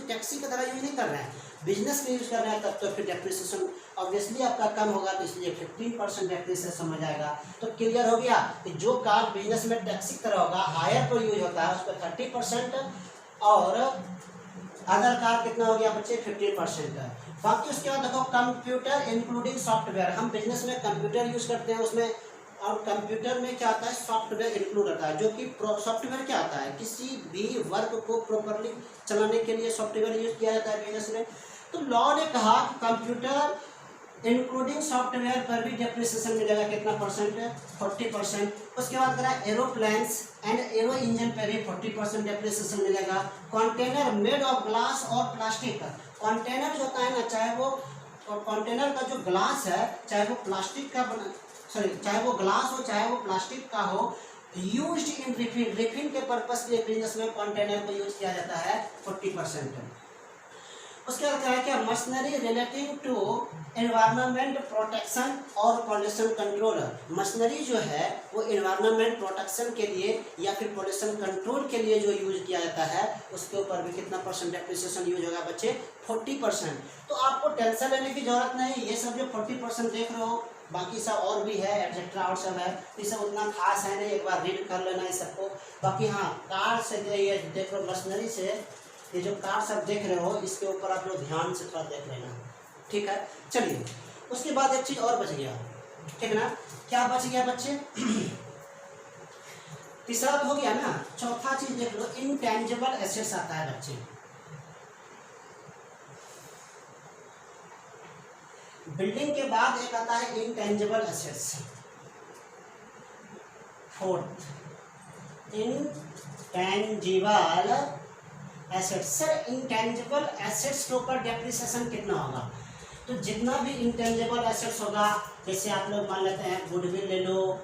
टैक्सी की तरह यूज नहीं कर रहे हैं, बिजनेस के यूज कर रहे हैं, तब तो फिर डेप्रिसिएशन ऑब्वियसली आपका कम होगा, तो इसलिए 15% डेप्रिसिएशन हो जाएगा। तो क्लियर हो गया कि जो कार बिजनेस में टैक्सी की तरह होगा, हायर पर यूज होता है, उस पर 30% और अदर कार कितना हो गया बच्चे, 15% है। बाकी उसके बाद देखो कंप्यूटर इंक्लूडिंग सॉफ्टवेयर, हम बिजनेस में कंप्यूटर यूज करते हैं उसमें, और कंप्यूटर में क्या आता है, सॉफ्टवेयर इंक्लूड होता है। जो कि सॉफ्टवेयर क्या आता है, किसी भी वर्क को प्रॉपरली चलाने के लिए सॉफ्टवेयर यूज किया जाता है बिजनेस में। तो लॉ ने कहा कि कंप्यूटर इंक्लूडिंग सॉफ्टवेयर पर भी डेप्रिसिएशन मिलेगा, कितना परसेंट है, 40%। उसके बाद करा एरोप्लेन्स एंड एरो इंजन पर भी 40% डेप्रिसिएशन मिलेगा। कंटेनर मेड ऑफ ग्लास और प्लास्टिक, कंटेनर जो होता है ना, चाहे वो कंटेनर का जो ग्लास है, चाहे वो प्लास्टिक का चाहे वो ग्लास हो चाहे वो प्लास्टिक का हो, यूज्ड इन रिफिल के पर्पस के लिए बिजनेस में कंटेनर को यूज किया जाता है 40%। उसके बाद क्या है क्या, machinery relating to environment protection और पॉल्यूशन कंट्रोल। मशीनरी जो है वो एनवायरनमेंट प्रोटेक्शन के लिए या फिर पॉल्यूशन कंट्रोल के लिए जो यूज किया जाता है उसके ऊपर भी कितना परसेंट डेप्रिसिएशन यूज होगा बच्चे, 40%। तो आपको टेंशन लेने की जरूरत नहीं, ये सब जो 40% देख रहे हो बाकी सब और भी है एटसेट्रा और सब है, ये सब उतना खास है नहीं, एक बार रीड कर लेना इस सबको। बाकी हाँ, कार से ये देख रहे हो, मशीनरी से ये जो कार सब देख रहे हो इसके ऊपर आप लोग ध्यान से थोड़ा देख लेना, ठीक है। चलिए उसके बाद एक चीज और बच गया, ठीक ना, क्या बच गया बच्चे? तीसरा तो हो गया ना, चौथा चीज देख लो, इनटेंजिबल एसेट्स आता है बच्चे। बिल्डिंग के बाद एक आता है intangible assets. Fourth, intangible assets. Sir intangible assets के ऊपर डेप्रिसिएशन कितना होगा? तो जितना भी इंटेंजिबल एसेट्स होगा, जैसे आप लोग मान लेते हैं गुडविल ले लो,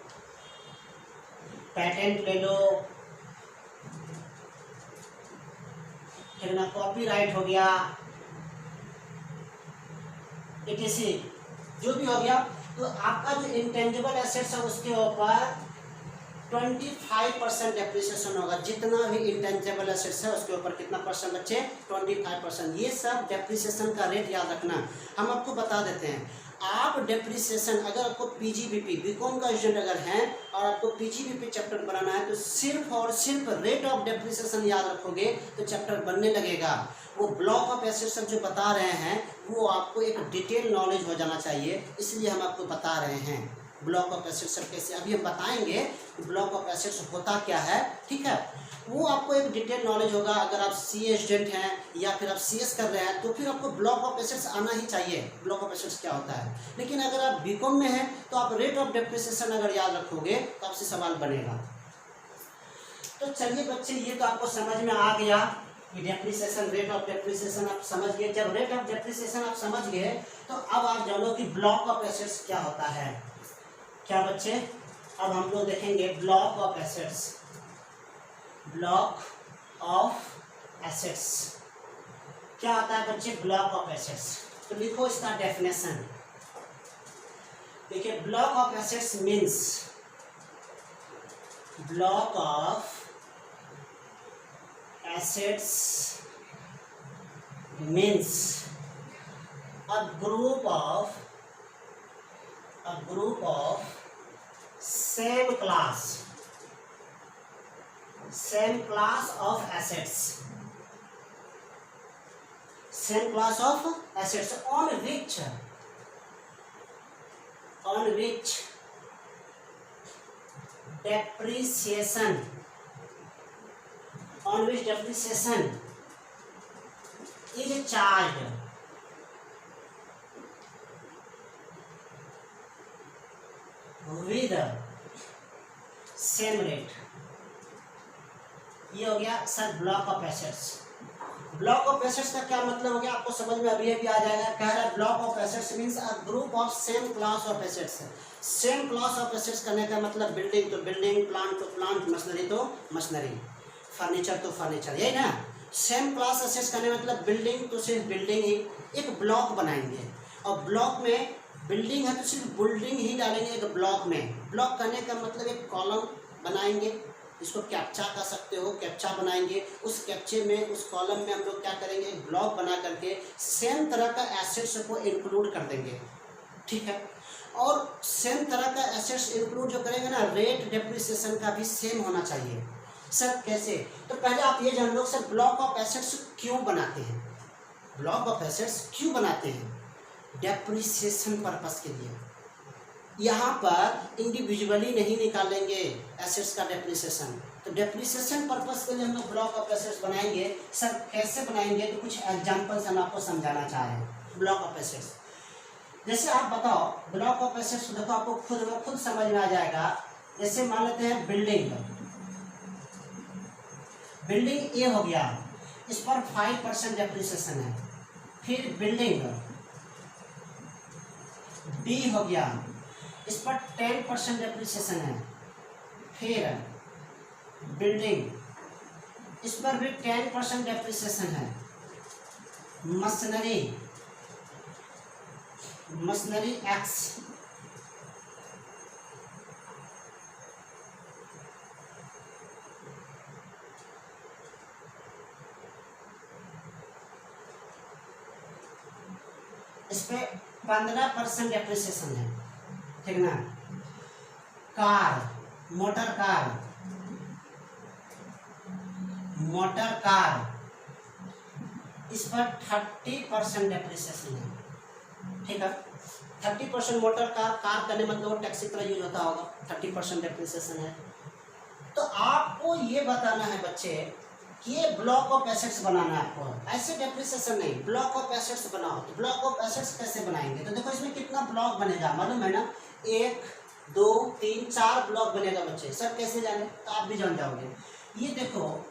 पेटेंट ले लो, फिर ना कॉपीराइट हो गया, etc. जो भी हो गया, तो आपका जो इंटेंजिबल एसेट्स है उसके ऊपर 25% डेप्रिसिएशन होगा। जितना भी इंटेंजिबल एसेट्स है उसके ऊपर कितना परसेंट बच्चे, 25%। ये सब डेप्रिसिएशन का रेट याद रखना। हम आपको बता देते हैं, आप डेप्रिसिएशन अगर आपको पीजीबीपी बीकॉम का स्टूडेंट अगर हैं और आपको पीजीबीपी चैप्टर बनाना है तो सिर्फ और सिर्फ रेट ऑफ डेप्रिसिएशन याद रखोगे तो चैप्टर बनने लगेगा। वो ब्लॉक ऑफ एसेट्स सब जो बता रहे हैं वो आपको एक डिटेल नॉलेज हो जाना चाहिए, इसलिए हम आपको बता रहे हैं ब्लॉक ऑफ एसेट्स सब कैसे। अभी हम बताएंगे ब्लॉक ऑफ एसेट्स होता क्या है, ठीक है, वो आपको एक डिटेल नॉलेज होगा। अगर आप सीए स्टूडेंट हैं या फिर आप सीएस कर रहे हैं तो फिर आपको ब्लॉक ऑफ एसेट्स आना ही चाहिए, ब्लॉक ऑफ एसेट्स क्या होता है। लेकिन अगर आप बीकॉम में हैं तो आप रेट ऑफ डेप्रिसिएशन अगर याद रखोगे तो आपसे सवाल बनेगा। तो चलिए बच्चे, ये तो आपको समझ में आ गया कि डेप्रिसिएशन, रेट ऑफ डेप्रिसिएशन आप समझ गए। जब रेट ऑफ डेप्रिसिएशन आप समझ गए तो अब आप जानो कि ब्लॉक ऑफ एसेट्स क्या होता है। क्या बच्चे, अब हम लोग देखेंगे block of assets. Block of assets क्या आता है बच्चे? ब्लॉक ऑफ एसेट्स, तो लिखो इसका डेफिनेशन। देखिए, block of assets means, block of assets means a group of same class of assets, on which depreciation is charged with same rate. ये हो गया sir block of assets. Block of assets का क्या मतलब हो गया आपको समझ में अभी आ जाएगा। कह रहा है block of assets means a group of same class of assets. Same class of assets करने का मतलब बिल्डिंग तो बिल्डिंग, प्लांट तो प्लांट, मशीनरी तो मशीनरी, फर्नीचर तो फर्नीचर, यही ना। सेम क्लास एसेट्स करने मतलब बिल्डिंग तो सिर्फ बिल्डिंग ही, एक ब्लॉक बनाएंगे और ब्लॉक में बिल्डिंग है तो सिर्फ बिल्डिंग ही डालेंगे एक ब्लॉक में। ब्लॉक करने का मतलब एक कॉलम बनाएंगे, इसको कैप्चा कर सकते हो, कैप्चा बनाएंगे। उस कैप्चे में, उस कॉलम में हम लोग क्या करेंगे, एक ब्लॉक बना करके सेम तरह का एसेट्स को इंक्लूड कर देंगे, ठीक है। और सेम तरह का एसेट्स इंक्लूड जो करेंगे ना, रेट डेप्रिसिएशन का भी सेम होना चाहिए। सर कैसे? तो पहले आप ये जान लो सर ब्लॉक ऑफ एसेट्स क्यों बनाते हैं। ब्लॉक ऑफ एसेट्स क्यों बनाते हैं? डेप्रिसिएशन पर्पस के लिए। यहाँ पर इंडिविजुअली नहीं निकालेंगे एसेट्स का डेप्रिसिएशन, तो डेप्रिसिएशन पर्पस के लिए हम लोग ब्लॉक ऑफ एसेट्स बनाएंगे। सर कैसे बनाएंगे? तो कुछ एग्जांपल्स हम आपको समझाना चाहें। ब्लॉक ऑफ एसेट्स जैसे आप बताओ, ब्लॉक ऑफ एसेट्स देखो आपको खुद समझ में आ जाएगा। जैसे मान लेते हैं बिल्डिंग ए हो गया, इस पर 5% डेप्रिसिएशन है। फिर बिल्डिंग बी हो गया, इस पर 10% डेप्रिसिएशन है। फिर बिल्डिंग, इस पर भी 10% डेप्रिसिएशन है। मशीनरी एक्स, इस पे 15% डेप्रिसिएशन है, ठीक ना। कार, मोटर कार इस पर 30% डेप्रिसिएशन है, ठीक है। 30% मोटर कार करने मतलब वो टैक्सी तरह यूज होता होगा, 30% डेप्रिसिएशन है। तो आपको ये बताना है बच्चे कि ये ब्लॉक ऑफ एसेट्स बनाना है आपको, ऐसे डेप्रिसिएशन नहीं, ब्लॉक ऑफ एसेट्स बनाओ। तो ब्लॉक ऑफ एसेट्स कैसे बनाएंगे, तो देखो इसमें कितना ब्लॉक बनेगा मालूम है ना, 1 2 3 4 ब्लॉक बनेगा बच्चे। सर कैसे जाने, तो आप भी जान जाओगे। ये देखो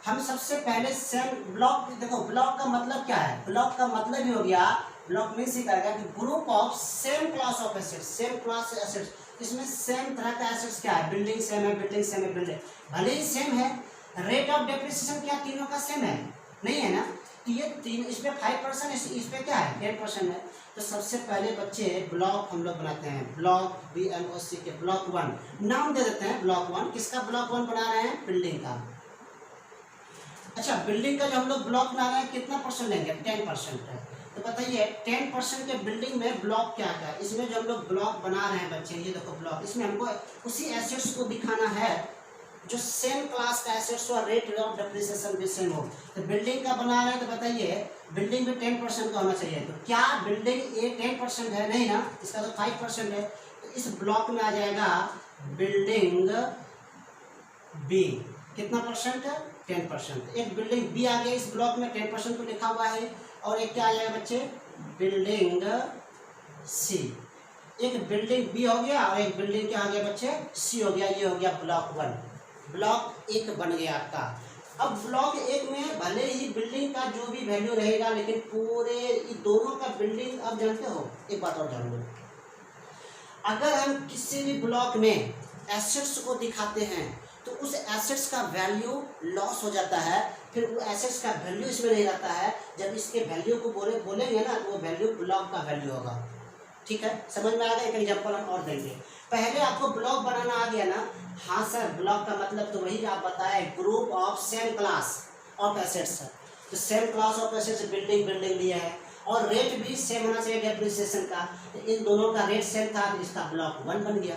हम सबसे पहले सेम ब्लॉक, देखो ब्लॉक का मतलब क्या है, ब्लॉक का मतलब ही हो गया, ब्लॉक मीन्स ही करेगा कि group of same class of assets, same class assets. इसमें सेम तरह का एसेट्स क्या है, बिल्डिंग सेम है, बिल्डिंग सेम है, बिल्डिंग भले ही सेम है, रेट ऑफ डेप्रिसिएशन क्या तीनों का सेम है, नहीं है ना। तो ये तीन, इस पे 5%, इस पे क्या है 10% है। तो सबसे पहले बच्चे ब्लॉक हम लोग बनाते हैं, ब्लॉक BLOC के ब्लॉक 1 नाम दे देते हैं, ब्लॉक 1 किसका ब्लॉक 1 बना रहे हैं, बिल्डिंग का। अच्छा बिल्डिंग का जो हम लोग ब्लॉक बना रहे हैं कितना परसेंट लेंगे, 10% है। तो बताइए 10% के बिल्डिंग में ब्लॉक क्या क्या है, इसमें जो हम लोग ब्लॉक बना रहे हैं बच्चे, ये देखो ब्लॉक, इसमें हमको उसी एसेट्स को दिखाना है जो सेम क्लास का एसेट्स और रेट ऑफ डेप्रिसिएशन भी सेम हो। तो बिल्डिंग का बना रहे हैं, तो बताइए बिल्डिंग भी 10% का होना चाहिए। तो क्या बिल्डिंग ये 10% है, नहीं ना, इसका तो 5% है। तो इस ब्लॉक में आ जाएगा बिल्डिंग बी, कितना परसेंट है, 10%। एक बिल्डिंग बी आ गया इस ब्लॉक में, 10% तो लिखा हुआ है। और एक क्या आ जाएगा बच्चे, बिल्डिंग सी। एक बिल्डिंग बी हो गया और एक बिल्डिंग क्या आ गया बच्चे, सी हो गया। ये हो गया ब्लॉक 1, ब्लॉक 1 बन गया आपका। अब ब्लॉक 1 में भले ही बिल्डिंग का जो भी वैल्यू रहेगा, लेकिन पूरे दोनों का बिल्डिंग, अब जानते हो एक बात और जान लो, अगर हम किसी भी ब्लॉक में एसेट्स को दिखाते हैं तो उस एसेट्स का वैल्यू लॉस हो जाता है, फिर वो एसेट्स का वैल्यू इसमें नहीं रहता है। जब इसके वैल्यू को बोलेंगे ना, तो वो वैल्यू ब्लॉक का वैल्यू होगा, ठीक है। समझ में आ गया, एक एग्जांपल हम और देंगे। पहले आपको ब्लॉक बनाना आ गया ना, हाँ सर ब्लॉक का मतलब तो वही आप बताए, group of same class of assets. तो same class of assets building लिया है, और रेट भी सेम होना चाहिए डेप्रिसिएशन का। तो इन दोनों का रेट सेम था, तो इसका ब्लॉक 1 बन गया।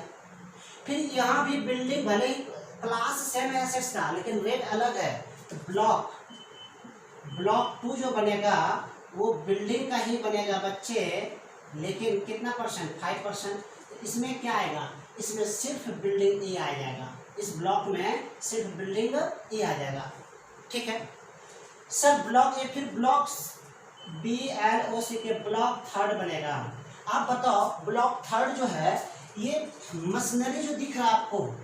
फिर यहाँ भी बिल्डिंग भले ही क्लास सेम है एसेट्स का, लेकिन रेट अलग है, तो ब्लॉक 2 जो बनेगा वो बिल्डिंग का ही बनेगा बच्चे, लेकिन कितना परसेंट, 5%। तो इसमें क्या आएगा, इसमें सिर्फ बिल्डिंग ए आ जाएगा, इस ब्लॉक में सिर्फ बिल्डिंग ए आ जाएगा, ठीक है सर। ब्लॉक ए, फिर ब्लॉक BLOC के ब्लॉक 3 बनेगा। आप बताओ ब्लॉक 3 जो है, ये मशीनरी जो दिख रहा है आपको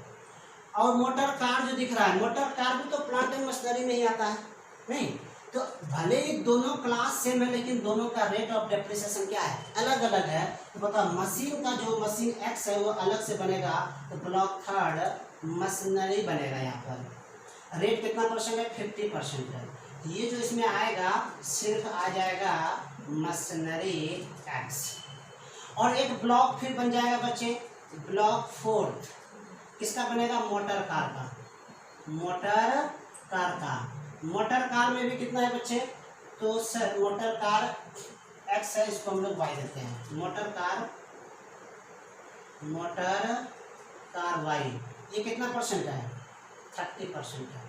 और मोटर कार जो दिख रहा है, मोटर कार भी तो प्लांट एंड मशीनरी में ही आता है, नहीं। तो भले ही दोनों क्लास सेम है, लेकिन दोनों का रेट ऑफ डेप्रिसिएशन क्या है, अलग अलग है। तो बताओ मशीन का जो मशीन एक्स है वो अलग से बनेगा, तो ब्लॉक 3 मशीनरी बनेगा। यहाँ पर रेट कितना परसेंट है, 50% है। तो ये जो इसमें आएगा सिर्फ आ जाएगा मशीनरी एक्स। और एक ब्लॉक फिर बन जाएगा बच्चे, ब्लॉक 4 किसका बनेगा, मोटर कार का। मोटर कार में भी कितना है बच्चे, तो सर मोटर कार एक्स है, इसको हम लोग वाई देते हैं। मोटर कार वाई, ये कितना परसेंट है, 30% है,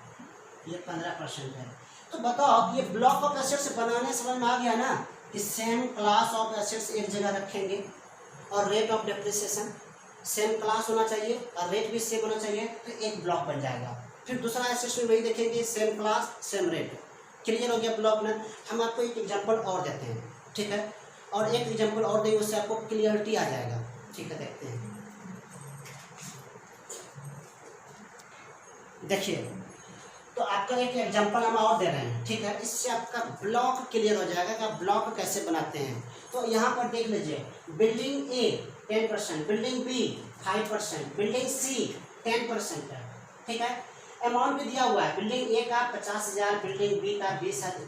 ये 15% है। तो बताओ ये ब्लॉक ऑफ एसेट्स बनाने समझ में आ गया ना, कि सेम क्लास ऑफ एसेट्स एक जगह रखेंगे और rate of depreciation same class होना चाहिए और रेट भी सेम होना चाहिए, तो एक ब्लॉक बन जाएगा। फिर दूसरा एसेट्स में वही देखेंगे, same class same rate. Clear हो गया ब्लॉक में। हम आपको एक एग्जांपल और देते हैं, ठीक है, और एक एग्जांपल और देंगे, उससे आपको क्लियरिटी आ जाएगा, ठीक है। देखते हैं, देखिए तो आपका एक एग्जांपल हम और दे रहे हैं, ठीक है, इससे आपका ब्लॉक क्लियर हो जाएगा कि आप ब्लॉक कैसे बनाते हैं। तो यहाँ पर देख लीजिए, बिल्डिंग ए 10%, बिल्डिंग बी 5%, बिल्डिंग सी 10% है, ठीक है। अमाउंट भी दिया हुआ है, बिल्डिंग ए का 50,000, बिल्डिंग बी का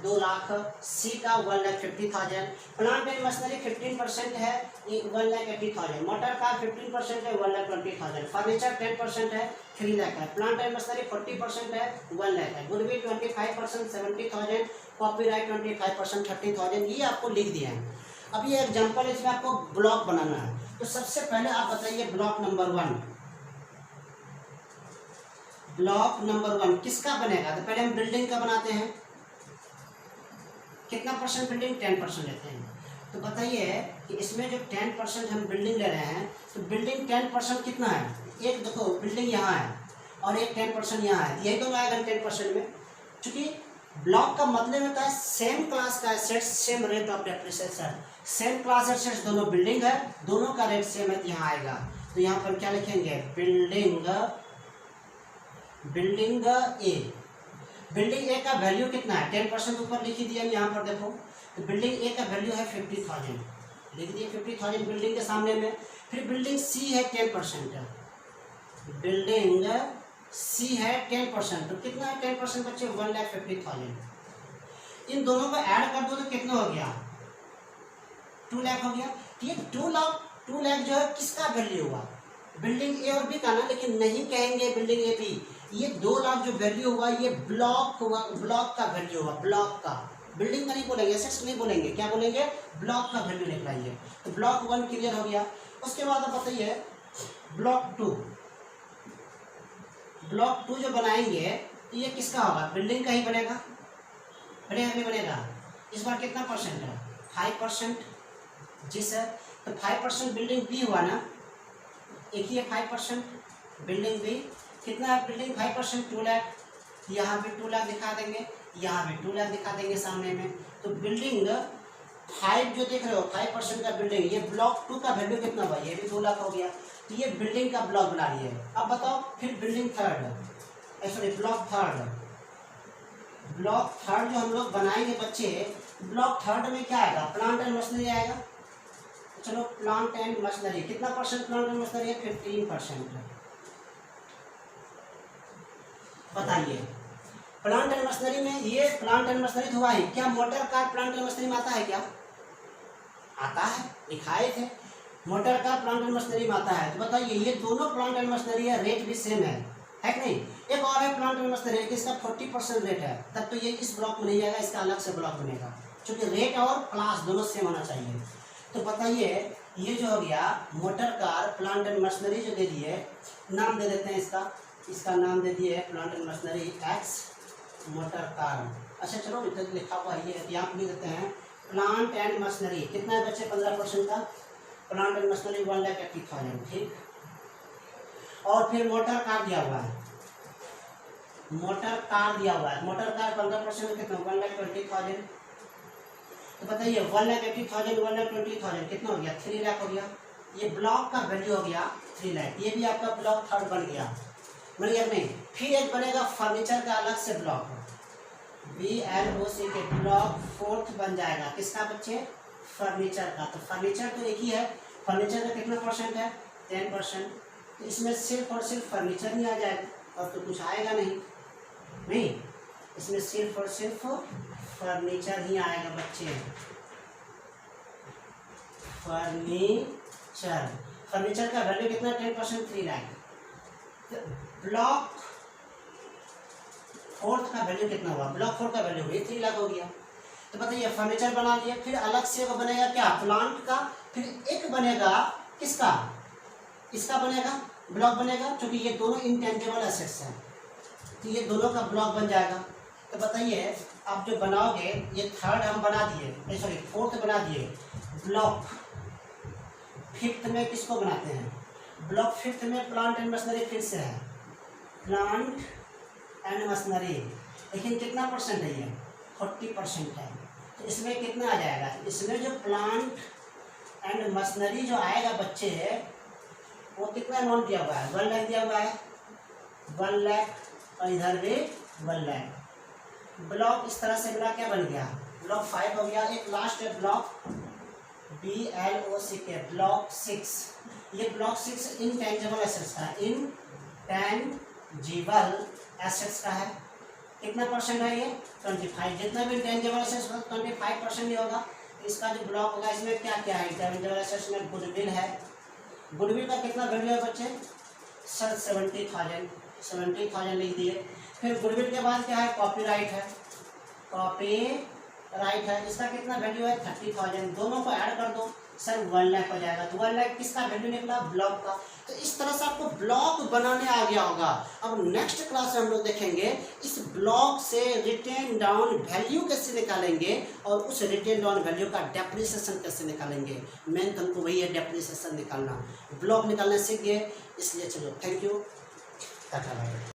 2 लाख, सी का 1,50,000, प्लांट एंड मशीनरी 15% है 1,80,000, मोटर का 15% है 1,20,000, फर्नीचर 10% है 3 लाख है, प्लांट एंड मशीनरी 40% है 1 लाख है, गुडविल 25% 70,000, कॉपीराइट 25% 30,000, ये आपको लिख दिया है। अब ये एग्जांपल है, इसमें आपको ब्लॉक बनाना है। तो सबसे पहले आप बताइए ब्लॉक नंबर 1, ब्लॉक नंबर 1 किसका बनेगा? तो पहले हम बिल्डिंग का बनाते हैं। कितना परसेंट बिल्डिंग? 10% लेते हैं। तो बताइए कि इसमें जो 10% हम बिल्डिंग ले रहे हैं, तो बिल्डिंग 10% कितना है? एक देखो बिल्डिंग यहाँ है और एक 10% यहाँ है, यही तो आएगा 10% में। चूंकि ब्लॉक का मतलब होता है सेम क्लास का assets same rate of depreciation, same class assets दोनों बिल्डिंग है, दोनों का रेट सेम है, तो यहाँ आएगा। तो यहाँ पर क्या लिखेंगे? बिल्डिंग ए। बिल्डिंग ए का वैल्यू कितना है? 10% ऊपर लिख दिया यहाँ पर देखो। तो बिल्डिंग ए का वैल्यू है 50,000, लिख दिए 50,000 बिल्डिंग के सामने में। फिर बिल्डिंग सी है 10%, बिल्डिंग सी है 10%, तो कितना है 10% बच्चे? 1,50,000। इन दोनों को ऐड कर दो तो कितना हो गया? 2 लाख हो गया। ये 2 लाख जो है किसका वैल्यू हुआ? बिल्डिंग ए और बी का ना, लेकिन नहीं कहेंगे बिल्डिंग ए बी। ये 2 लाख जो वैल्यू हुआ ये ब्लॉक का वैल्यू हुआ, ब्लॉक का। बिल्डिंग का नहीं बोलेंगे, एसेट्स नहीं बोलेंगे, क्या बोलेंगे? ब्लॉक का वैल्यू निकलाइए। तो ब्लॉक 1 क्लियर हो गया। उसके बाद आप बताइए ब्लॉक 2। ब्लॉक 2 जो बनाएंगे तो ये किसका होगा? बिल्डिंग का ही बनेगा, बनेगा नहीं बनेगा? इस बार कितना परसेंट है? 5%। जी सर, तो 5% बिल्डिंग बी हुआ ना, एक ही है 5% बिल्डिंग बी। कितना है बिल्डिंग? 5%, 2 लाख। यहाँ भी 2 लाख दिखा देंगे, यहाँ भी 2 लाख दिखा देंगे सामने में। तो बिल्डिंग 5 जो देख रहे हो 5% का बिल्डिंग, ये ब्लॉक 2 का वैल्यू कितना हुआ? ये भी 2 लाख हो गया। तो ये बिल्डिंग का ब्लॉक बना लिए। अब बताओ फिर building third, sorry block third. Block third जो हम लोग बनाएंगे बच्चे, ब्लॉक थर्ड में क्या आएगा? प्लांट एंड मशीनरी आएगा। चलो प्लांट एंड मशीनरी, कितना परसेंट प्लांट एंड मशीनरी है? 15%। बताइए प्लांट एंड मशीनरी में, ये प्लांट एंड मशीनरी हुआ है क्या? Motor car plant and machinery में आता है क्या? आता है, दिखाए थे motor car plant and machinery में आता है। तो बताइए ये दोनों प्लांट एंड मशीनरी है, रेट भी सेम है कि नहीं? एक और है प्लांट एंड मशीनरी, इसका 40% रेट है, तब तो ये इस ब्लॉक में नहीं जाएगा, इसका अलग से ब्लॉक बनेगा, क्योंकि रेट और क्लास दोनों सेम होना चाहिए। तो बताइए ये जो हो गया motor car plant and machinery जो दे दिए, नाम दे देते हैं इसका नाम दे दिए plant and machinery x motor car. अच्छा चलो इधर लिखा हुआ है, ये यहाँ लिख देते हैं प्लांट एंड मशीनरी। कितना है बच्चे? 15% का। प्लांट एंड मशीनरी 1,80,000, ठीक। और फिर मोटर कार दिया हुआ है, मोटर कार दिया हुआ है, मोटर कार 15% कितना? 1,20,000। तो बताइए 1,80,000 1,20,000 कितना हो गया? 3 लाख हो गया। ये ब्लॉक का वैल्यू हो गया 3 लाख। ये भी आपका ब्लॉक थर्ड बन गया नहीं? फिर एक बनेगा फर्नीचर का अलग से ब्लॉक, BLOC के ब्लॉक 4th बन जाएगा। किसका बच्चे? फर्नीचर का। तो फर्नीचर तो एक ही है, फर्नीचर का कितना परसेंट है? 10%। तो इसमें सिर्फ और सिर्फ फर्नीचर ही आ जाएगा और तो कुछ आएगा नहीं, इसमें सिर्फ और सिर्फ फर्नीचर ही आएगा बच्चे। फर्नीचर का वैल्यू कितना? 10%, 3 लाख। ब्लॉक 4th का वैल्यू कितना हुआ? ब्लॉक 4 का वैल्यू हुई 3 लाख हो गया। तो बताइए फर्नीचर बना लिया, फिर अलग से बनेगा क्या? प्लांट का। फिर एक बनेगा किसका? इसका बनेगा, ब्लॉक बनेगा, क्योंकि ये दोनों इंटेंजिबल एसेट्स हैं, तो ये दोनों का ब्लॉक बन जाएगा। तो बताइए आप जो बनाओगे, ये थर्ड हम बना दिए, सॉरी 4th बना दिए। ब्लॉक 5th में किसको बनाते हैं? ब्लॉक 5th में प्लांट एंड मशीनरी फिर से है, प्लांट एंड मशीनरी, लेकिन कितना परसेंट है? ये 40% है। तो इसमें कितना आ जाएगा? इसमें जो प्लांट एंड मशीनरी जो आएगा बच्चे वो कितना अमाउंट दिया हुआ है? 1 लाख दिया हुआ है, 1 लाख, और इधर भी 1 लाख। ब्लॉक इस तरह से बना, क्या बन गया? ब्लॉक 5 हो गया। एक लास्ट है ब्लॉक BLOC के, ब्लॉक 6। ये ब्लॉक 6 इनटेंजिबल एसेट्स का, इनटेंजिबल एसेट्स का है, कितना परसेंट है ये 25। जितना भी इंटेंजिबल एसेट्स होगा 25% ही होगा। इसका जो ब्लॉक होगा इसमें क्या क्या है, इंटेंजिबल एसेट्स में गुडविल है, गुडविल का कितना वैल्यू है बच्चे सर 70,000 लिख दिए। फिर गुडविल के बाद क्या है, कॉपीराइट है, कॉपीराइट है, इसका कितना वैल्यू है 30,000। दोनों को ऐड कर दो सर 1 लाख हो जाएगा। तो 1 लाख किसका वैल्यू निकला, ब्लॉक का। तो इस तरह से आपको ब्लॉक बनाने आ गया होगा। अब नेक्स्ट क्लास में हम लोग देखेंगे इस ब्लॉक से रिटेन डाउन वैल्यू कैसे निकालेंगे और उस रिटेन डाउन वैल्यू का डेप्रिसिएशन कैसे निकालेंगे। मेन तो हमको वही है, डेप्रिसिएशन निकालना। ब्लॉक निकालने सीख गए, इसलिए चलो थैंक यू, टाटा बाय।